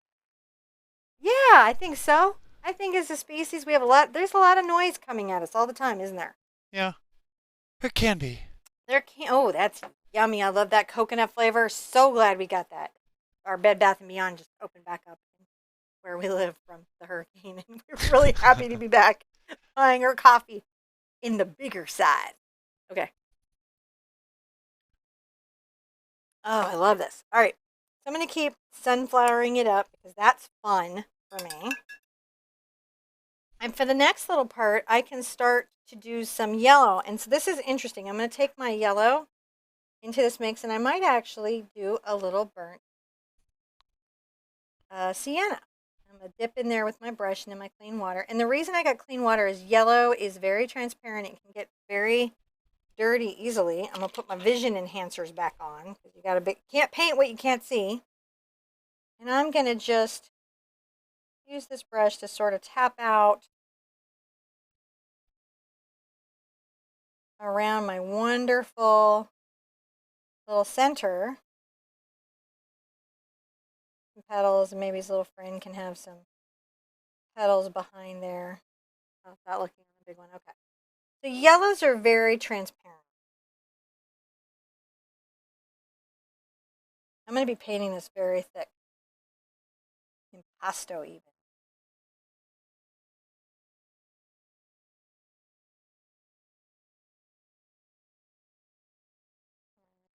Yeah, I think so. I think as a species, we have there's a lot of noise coming at us all the time, isn't there? Yeah. It can be. Oh, that's yummy. I love that coconut flavor. So glad we got that. Our Bed Bath & Beyond just opened back up where we live from the hurricane. And we're really happy to be back buying our coffee in the bigger size. Okay. Oh, I love this. All right. So I'm going to keep sunflowering it up because that's fun for me. And for the next little part, I can start to do some yellow. And so this is interesting. I'm going to take my yellow into this mix, and I might actually do a little burnt sienna. I'm I'm going to dip in there with my brush and in my clean water. And the reason I got clean water is yellow is very transparent. It can get very dirty easily. I'm going to put my vision enhancers back on because you can't paint what you can't see. And I'm going to just use this brush to sort of tap out around my wonderful little center. Some petals, and maybe his little friend can have some petals behind there. Oh, not looking at the big one. Okay. The yellows are very transparent. I'm going to be painting this very thick. Impasto even.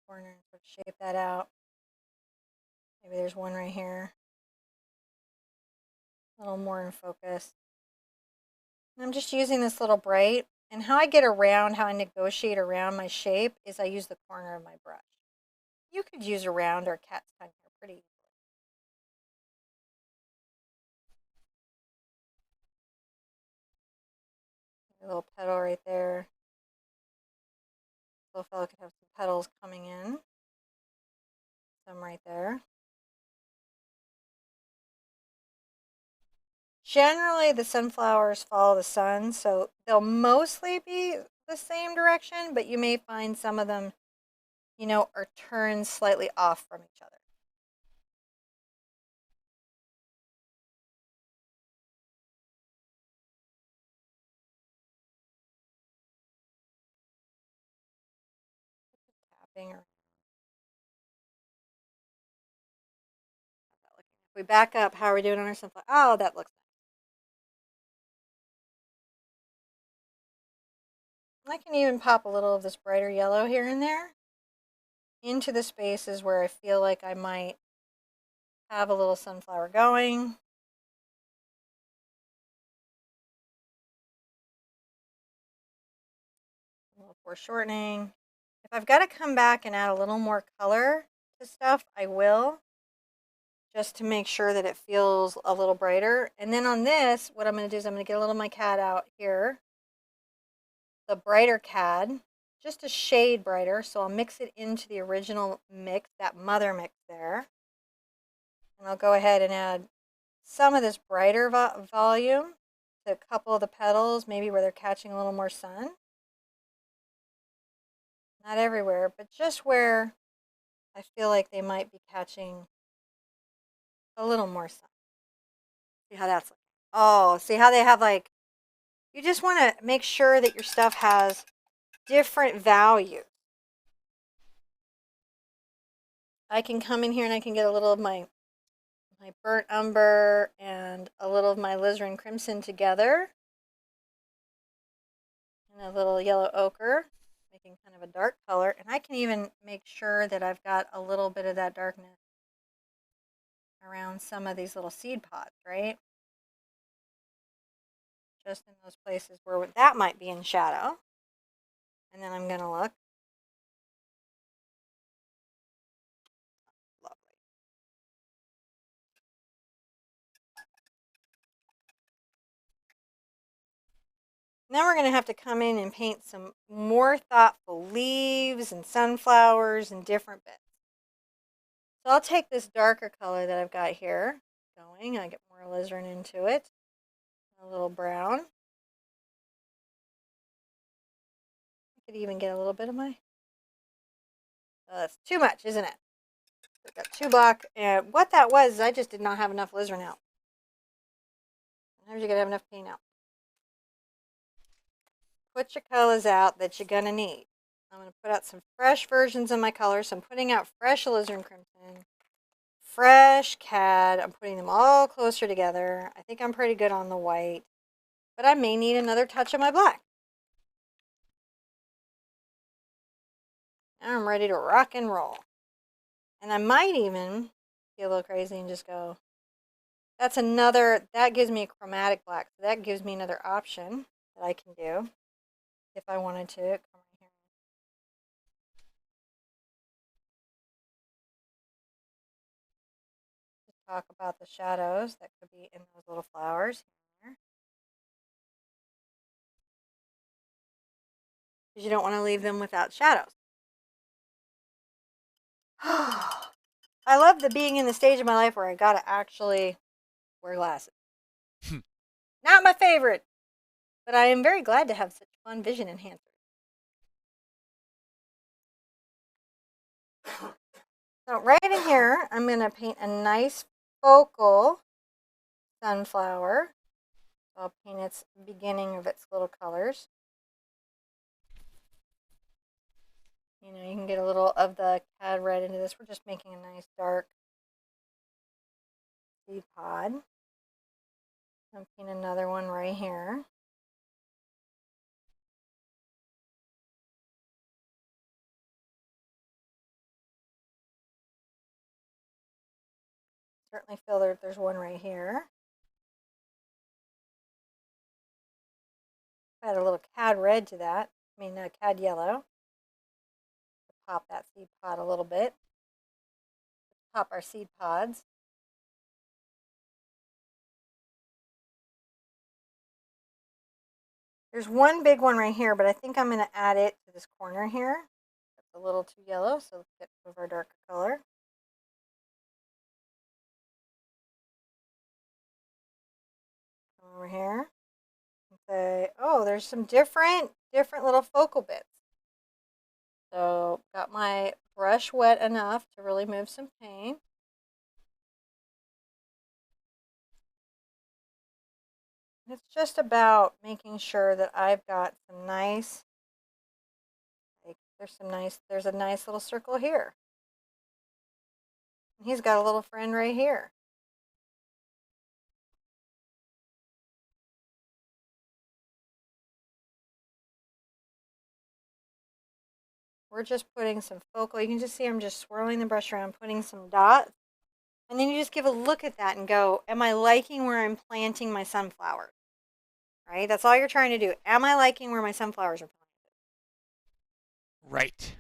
Corner and sort of shape that out. Maybe there's one right here. A little more in focus. And I'm just using this little bright. And how I get around, how I negotiate around my shape is I use the corner of my brush. You could use a round or a cat's tongue here pretty easily. A little petal right there. Little fellow could have some petals coming in. Some right there. Generally, the sunflowers follow the sun, so they'll mostly be the same direction, but you may find some of them, are turned slightly off from each other. Tapping or if we back up, how are we doing on our sunflower? Oh, that looks nice. I can even pop a little of this brighter yellow here and there into the spaces where I feel like I might have a little sunflower going. A little foreshortening. If I've got to come back and add a little more color to stuff, I will, just to make sure that it feels a little brighter. And then on this, what I'm going to do is I'm going to get a little of my cad out here, the brighter cad, just a shade brighter. So I'll mix it into the original mix, that mother mix there. And I'll go ahead and add some of this brighter volume to a couple of the petals, maybe where they're catching a little more sun. Not everywhere, but just where I feel like they might be catching a little more sun. See how that's looking. Oh, see how they have you just want to make sure that your stuff has different values. I can come in here and I can get a little of my burnt umber and a little of my alizarin crimson together. And a little yellow ochre, making kind of a dark color. And I can even make sure that I've got a little bit of that darkness around some of these little seed pods, right? Just in those places where that might be in shadow. And then I'm going to look. Lovely. Now we're going to have to come in and paint some more thoughtful leaves and sunflowers and different bits. So I'll take this darker color that I've got here going. I get more alizarin into it. A little brown. I could even get a little bit of my... Oh, that's too much, isn't it? I've got too black. And what that was, I just did not have enough alizarin out. Sometimes you gotta have enough paint out. Put your colors out that you're gonna need. I'm gonna put out some fresh versions of my colors. So I'm putting out fresh alizarin crimson, fresh cad. I'm putting them all closer together. I think I'm pretty good on the white, but I may need another touch of my black. Now I'm ready to rock and roll. And I might even get a little crazy and just go, that gives me a chromatic black. So that gives me another option that I can do if I wanted to. Come right here. Just talk about the shadows that could be in those little flowers here. Because you don't want to leave them without shadows. I love the being in the stage of my life where I gotta actually wear glasses. Not my favorite, but I am very glad to have such fun vision enhancers. So right in here, I'm going to paint a nice focal sunflower. I'll paint its beginning of its little colors. You know, you can get a little of the cad red into this. We're just making a nice dark seed pod. I'll paint another one right here. Certainly feel there's one right here. Add a little cad red to that. Cad yellow. Pop that seed pod a little bit. Pop our seed pods. There's one big one right here, but I think I'm going to add it to this corner here. That's a little too yellow, so let's get some of our darker color. Come over here and say, oh, there's some different little focal bits. So got my brush wet enough to really move some paint. It's just about making sure that I've got some nice, like there's a nice little circle here. And he's got a little friend right here. We're just putting some focal. You can just see I'm just swirling the brush around, putting some dots. And then you just give a look at that and go, am I liking where I'm planting my sunflowers? Right? That's all you're trying to do. Am I liking where my sunflowers are planted? Right.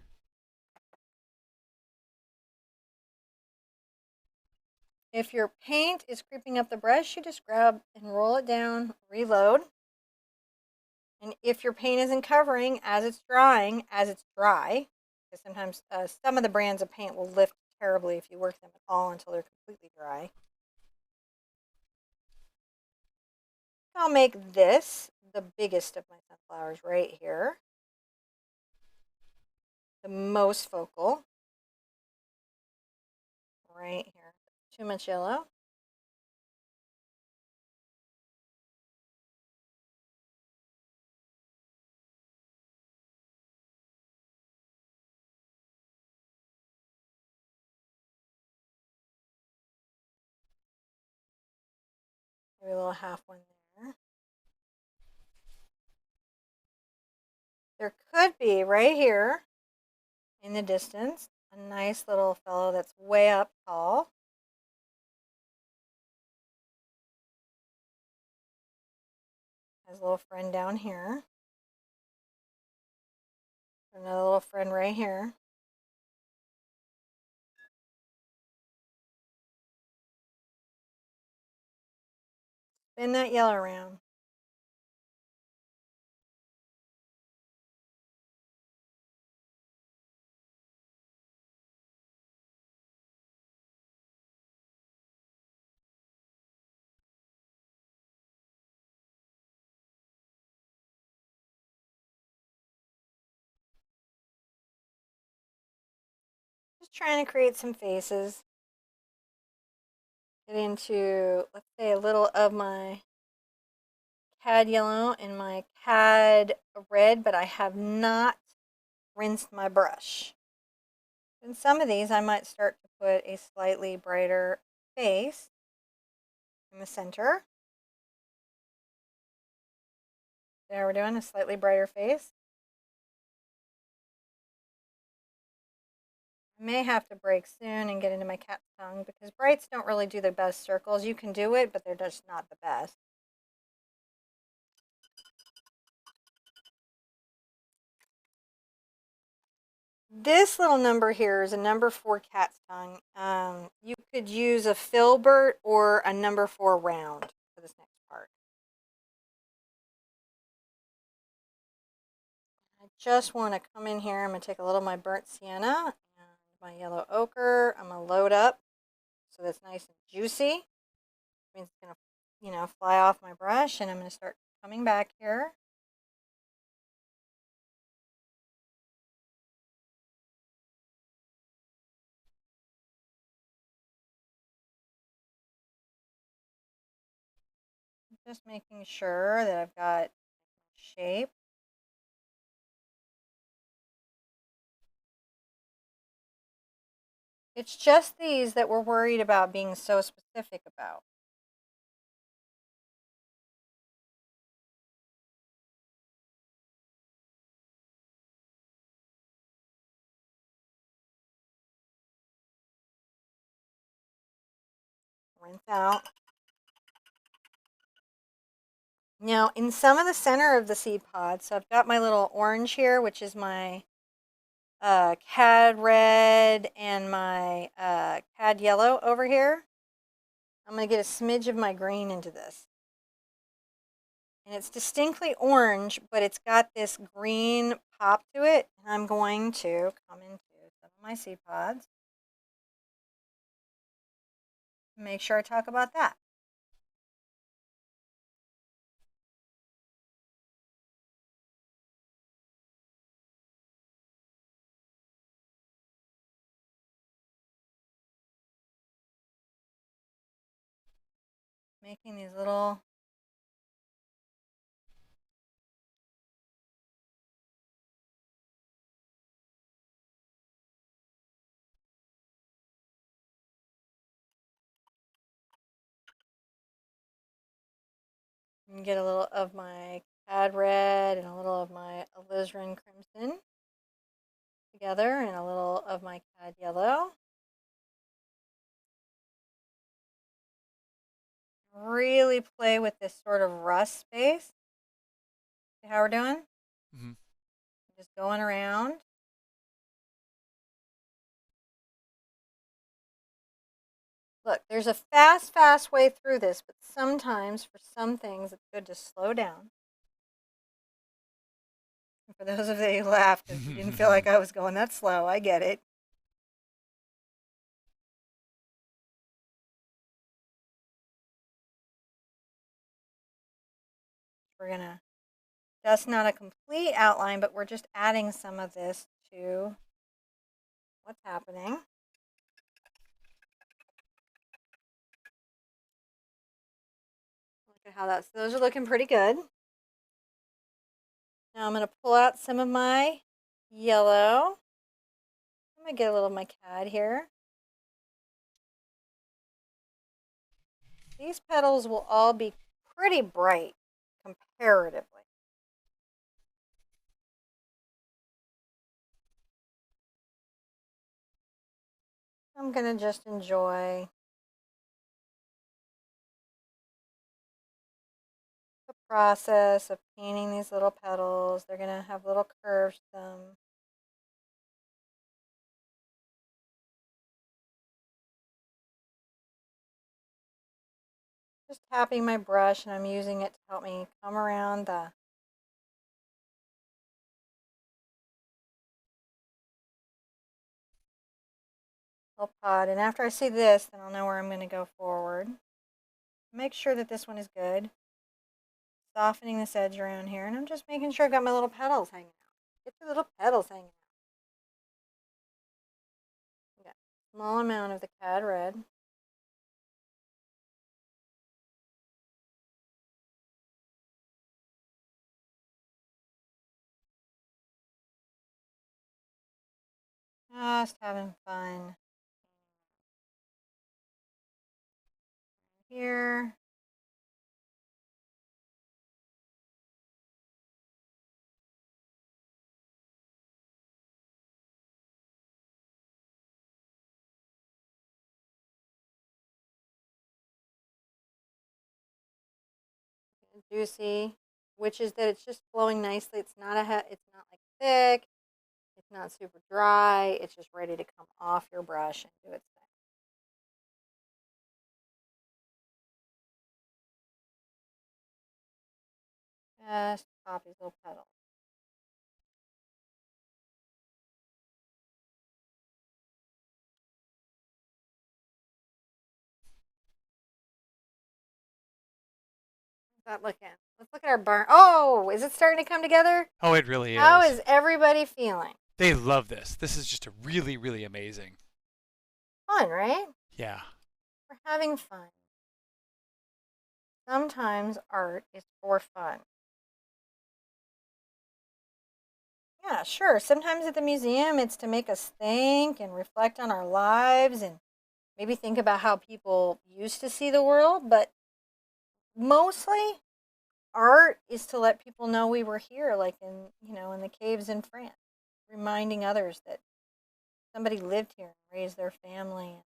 If your paint is creeping up the brush, you just grab and roll it down, reload. And if your paint isn't covering as it's drying, as it's dry, because sometimes some of the brands of paint will lift terribly if you work them at all until they're completely dry. I'll make this the biggest of my sunflowers right here. The most focal. Right here. Too much yellow. Maybe a little half one there. There could be right here in the distance a nice little fellow that's way up tall. Has a little friend down here. Another little friend right here. Spin that yellow around. Just trying to create some faces. Get into, let's say, a little of my cad yellow and my cad red, but I have not rinsed my brush. In some of these, I might start to put a slightly brighter face in the center. There, we're doing a slightly brighter face. I may have to break soon and get into my cat's tongue because brights don't really do the best circles. You can do it, but they're just not the best. This little number here is a number 4 cat's tongue. You could use a filbert or a number 4 round for this next part. I just want to come in here. I'm going to take a little of my burnt sienna and my yellow ochre. I'm going to load up so that's nice and juicy. It means it's going to, fly off my brush, and I'm going to start coming back here. Just making sure that I've got shape. It's just these that we're worried about being so specific about. Rinse out. Now, in some of the center of the seed pod, so I've got my little orange here, which is my cad red and my cad yellow over here. I'm going to get a smidge of my green into this. And it's distinctly orange, but it's got this green pop to it. And I'm going to come into some of my seed pods. Make sure I talk about that. Making these little and get a little of my cad red and a little of my alizarin crimson together and a little of my cad yellow. Really play with this sort of rust space. See how we're doing? Mm-hmm. Just going around. Look, there's a fast way through this, but sometimes for some things it's good to slow down. And for those of you who laughed because you didn't feel like I was going that slow, I get it. We're going to, that's not a complete outline, but we're just adding some of this to what's happening. Look at how that's, those are looking pretty good. Now I'm going to pull out some of my yellow. I'm going to get a little of my cad here. These petals will all be pretty bright comparatively. I'm going to just enjoy the process of painting these little petals. They're going to have little curves to them. Just tapping my brush, and I'm using it to help me come around the little pod. And after I see this, then I'll know where I'm going to go forward. Make sure that this one is good. Softening this edge around here, and I'm just making sure I've got my little petals hanging out. Get your little petals hanging out. Got a small amount of the cad red. Just having fun here. Juicy, which is that it's just flowing nicely. It's not it's not like thick. It's not super dry. It's just ready to come off your brush and do its thing. Just pop these little petals. How's that looking? Let's look at our barn. Oh, is it starting to come together? Oh, it really How is. is everybody feeling? They love this. This is just a really, really amazing. Fun, right? Yeah. We're having fun. Sometimes art is for fun. Yeah, sure. Sometimes at the museum, it's to make us think and reflect on our lives and maybe think about how people used to see the world. But mostly, art is to let people know we were here, like in the caves in France, reminding others that somebody lived here and raised their family and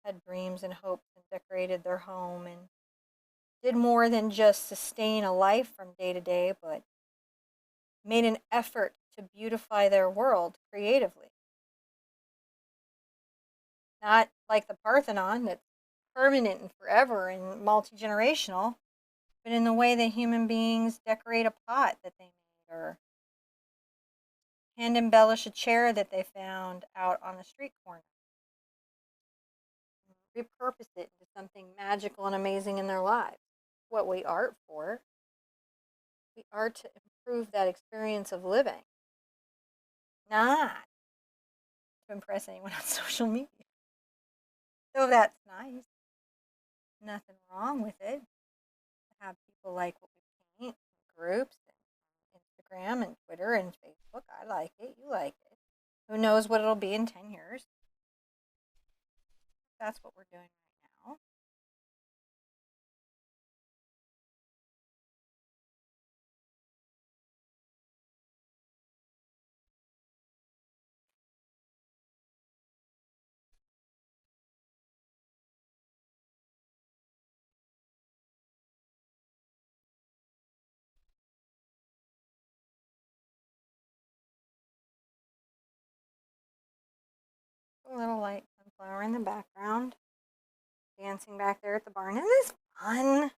had dreams and hopes and decorated their home and did more than just sustain a life from day to day, but made an effort to beautify their world creatively. Not like the Parthenon that's permanent and forever and multi generational, but in the way that human beings decorate a pot that they made or hand embellish a chair that they found out on the street corner. Repurpose it into something magical and amazing in their lives. What we art for, we art to improve that experience of living, not to impress anyone on social media. So that's nice. Nothing wrong with it. To have people like what we paint, groups, and Instagram and Twitter and Facebook. I like it. You like it. Who knows what it'll be in 10 years? That's what we're doing right now. A little light sunflower in the background, dancing back there at the barn. Isn't this fun? Oh,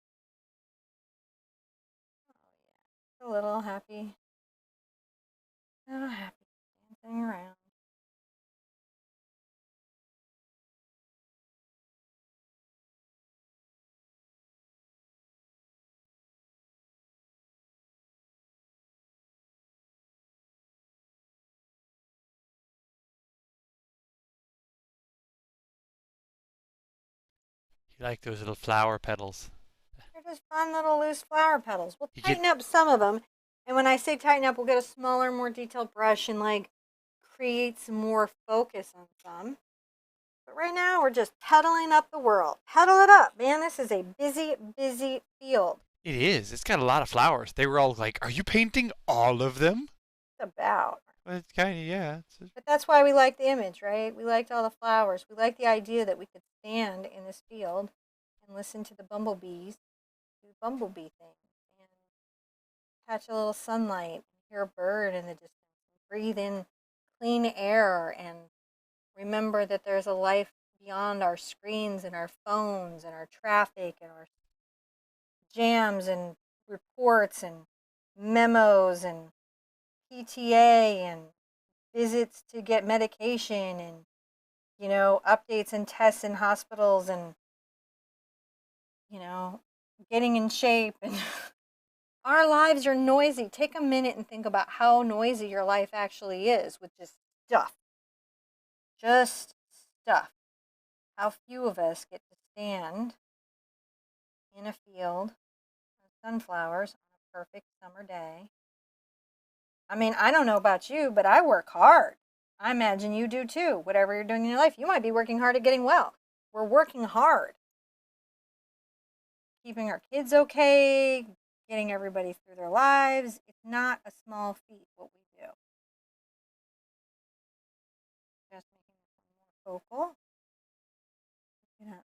yeah. A little happy, dancing around. You like those little flower petals. They're just fun little loose flower petals. We'll You get tighten up some of them. And when I say tighten up, we'll get a smaller, more detailed brush and like create some more focus on some. But right now, we're just pedaling up the world. Pedal it up, man. This is a busy, busy field. it is. It's got a lot of flowers. They were all like, "Are you painting all of them?" It's about. Well, it's kind of yeah. But that's why we like the image, right? We liked all the flowers. We liked the idea that we could stand in this field and listen to the bumblebees do bumblebee things and catch a little sunlight, hear a bird in the distance, breathe in clean air, and remember that there's a life beyond our screens and our phones and our traffic and our jams and reports and memos and PTA and visits to get medication and updates and tests in hospitals and you know getting in shape and our lives are noisy. Take a minute and think about how noisy your life actually is with stuff. Just stuff. How few of us get to stand in a field of sunflowers on a perfect summer day. I mean, I don't know about you, but I work hard. I imagine you do too. Whatever you're doing in your life, you might be working hard at getting well. We're working hard. Keeping our kids okay, getting everybody through their lives. It's not a small feat what we do. Just making it more focal.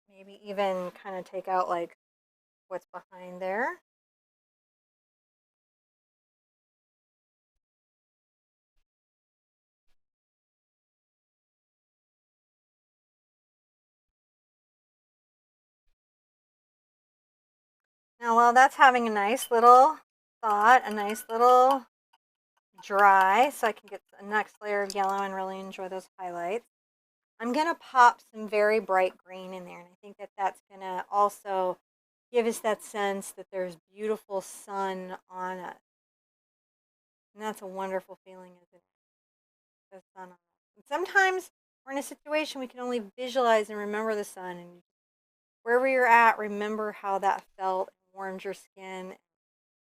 Maybe even kind of take out like what's behind there. Now, while that's having a nice little thought, a nice little dry, so I can get the next layer of yellow and really enjoy those highlights, I'm going to pop some very bright green in there. And I think that that's going to also give us that sense that there's beautiful sun on us. And that's a wonderful feeling, isn't it? The sun on us. And sometimes we're in a situation we can only visualize and remember the sun. And wherever you're at, remember how that felt and warmed your skin,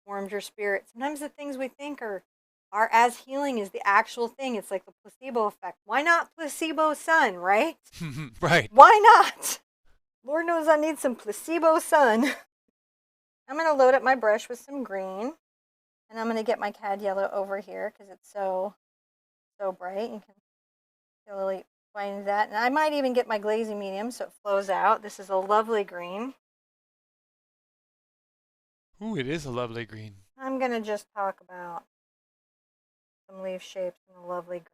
warmed your spirit. Sometimes the things we think are as healing as the actual thing. It's like the placebo effect. Why not placebo sun, right? Right. Why not? Lord knows I need some placebo sun. I'm going to load up my brush with some green. And I'm going to get my cad yellow over here because it's so bright. You can really find that. And I might even get my glazy medium so it flows out. This is a lovely green. Ooh, it is a lovely green. I'm going to just talk about some leaf shapes and a lovely green.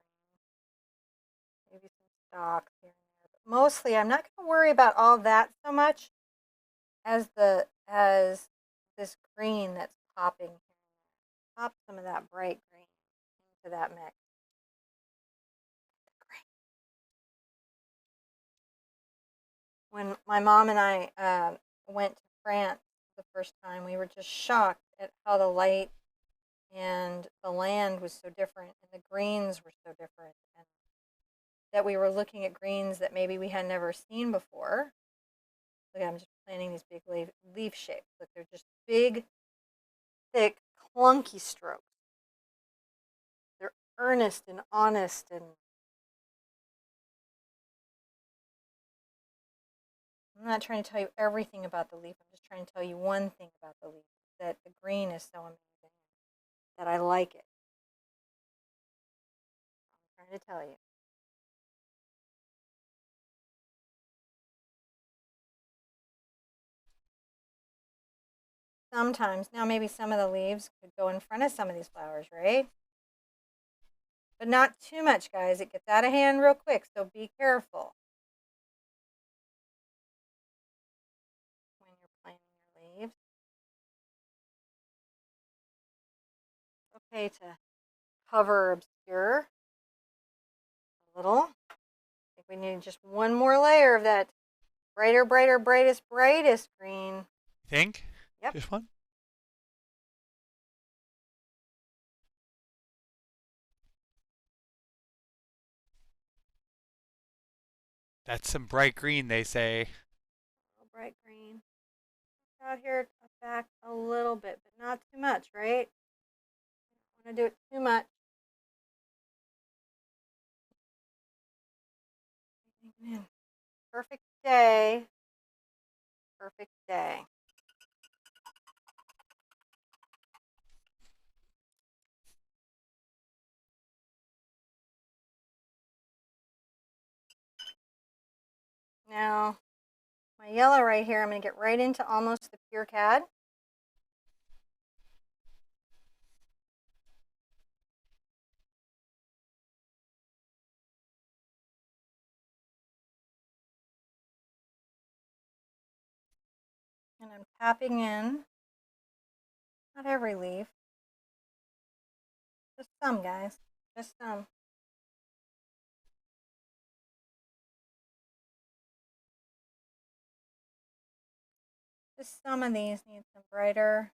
Maybe some stalks here and there. But mostly, I'm not going to worry about all that so much as this green that's popping here. Pop some of that bright green into that mix. When my mom and I went to France the first time, we were just shocked at how the light and the land was so different and the greens were so different, and that we were looking at greens that maybe we had never seen before. Look, I'm just planting these big leaf shapes. Look, they're just big, thick, clunky strokes. They're earnest and honest, and I'm not trying to tell you everything about the leaf. I'm just trying to tell you one thing about the leaf, that the green is so amazing, that I like it. I'm trying to tell you. Sometimes, now maybe some of the leaves could go in front of some of these flowers, right? But not too much, guys. It gets out of hand real quick, so be careful when you're planting your leaves. It's okay to cover or obscure a little. I think we need just one more layer of that brighter, brighter, brightest, brightest green. Think? Yep. Just one? That's some bright green, they say. A little bright green. Out here back a little bit, but not too much, right? Don't want to do it too much. Perfect day. Perfect day. Now, my yellow right here, I'm going to get right into almost the pure cad. And I'm tapping in, not every leaf, just some, guys, just some. Just some of these need some brighter.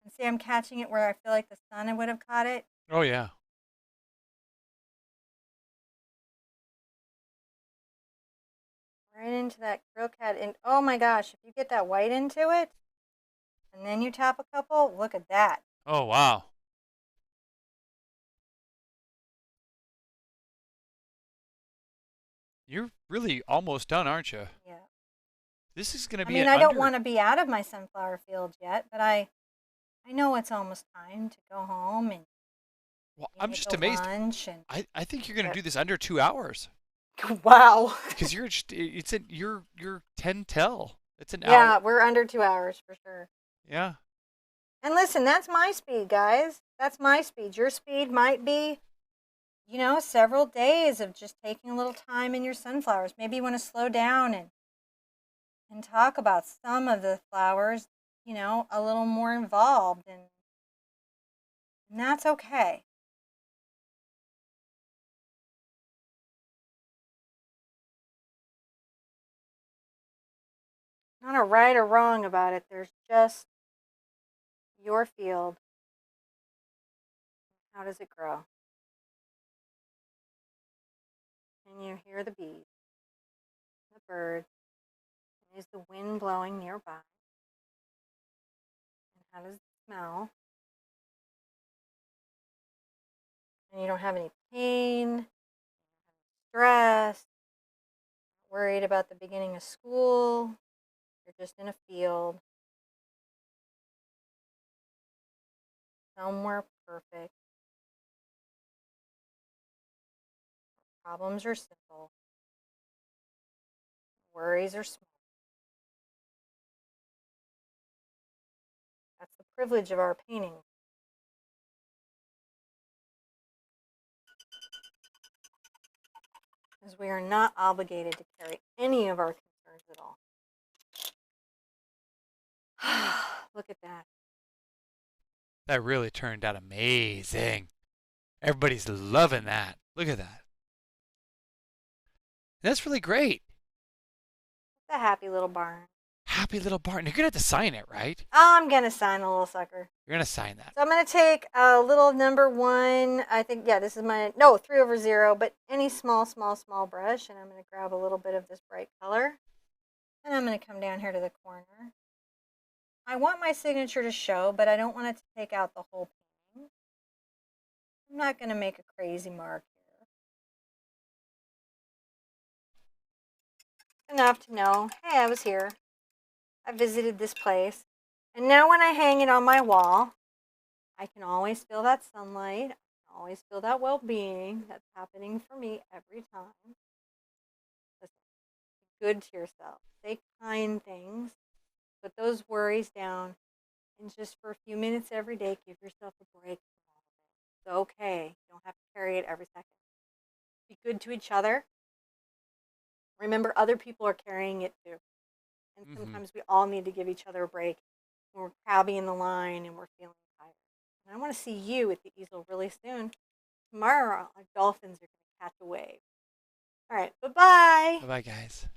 And see, I'm catching it where I feel like the sun would have caught it. Oh, yeah. Right into that grill cad. And oh my gosh, if you get that white into it, and then you tap a couple, look at that. Oh, wow. You're really almost done, aren't you? Yeah. This is going to I be mean, an I don't under... want to be out of my sunflower field yet, but I know it's almost time to go home and Well, I'm get just the amazed. lunch and I think you're going to do this under 2 hours. wow. Because you're just, it's an, you're 10 tell. It's an hour. Yeah, we're under 2 hours for sure. Yeah. And listen, that's my speed, guys. That's my speed. Your speed might be, several days of just taking a little time in your sunflowers. Maybe you want to slow down and talk about some of the flowers you know, a little more involved, and that's okay. Not a right or wrong about it. There's just your field. How does it grow? Can you hear the bees, the birds? Is the wind blowing nearby? And how does it smell? And you don't have any pain, stress, worried about the beginning of school. You're just in a field, somewhere perfect. Problems are simple, worries are small. That's the privilege of our painting. Because we are not obligated to carry any of our concerns at all. Look at that. That really turned out amazing. Everybody's loving that. Look at that. That's really great. It's a happy little barn. Happy little barn. You're gonna have to sign it, right? I'm going to sign the little sucker. You're gonna sign that. So I'm going to take a little number 1. I think, yeah, this is my, no, 3/0, but any small brush. And I'm going to grab a little bit of this bright color. And I'm going to come down here to the corner. I want my signature to show, but I don't want it to take out the whole painting. I'm not going to make a crazy mark here. Enough to know, hey, I was here. I visited this place. And now when I hang it on my wall, I can always feel that sunlight. I can always feel that well-being that's happening for me every time. Listen, be good to yourself. Say kind things. Put those worries down. And just for a few minutes every day, give yourself a break. It's okay. You don't have to carry it every second. Be good to each other. Remember, other people are carrying it too. And sometimes we all need to give each other a break when we're crabby in the line and we're feeling tired. And I want to see you at the easel really soon. Tomorrow, our dolphins are going to catch a wave. All right, bye-bye. Bye bye, guys.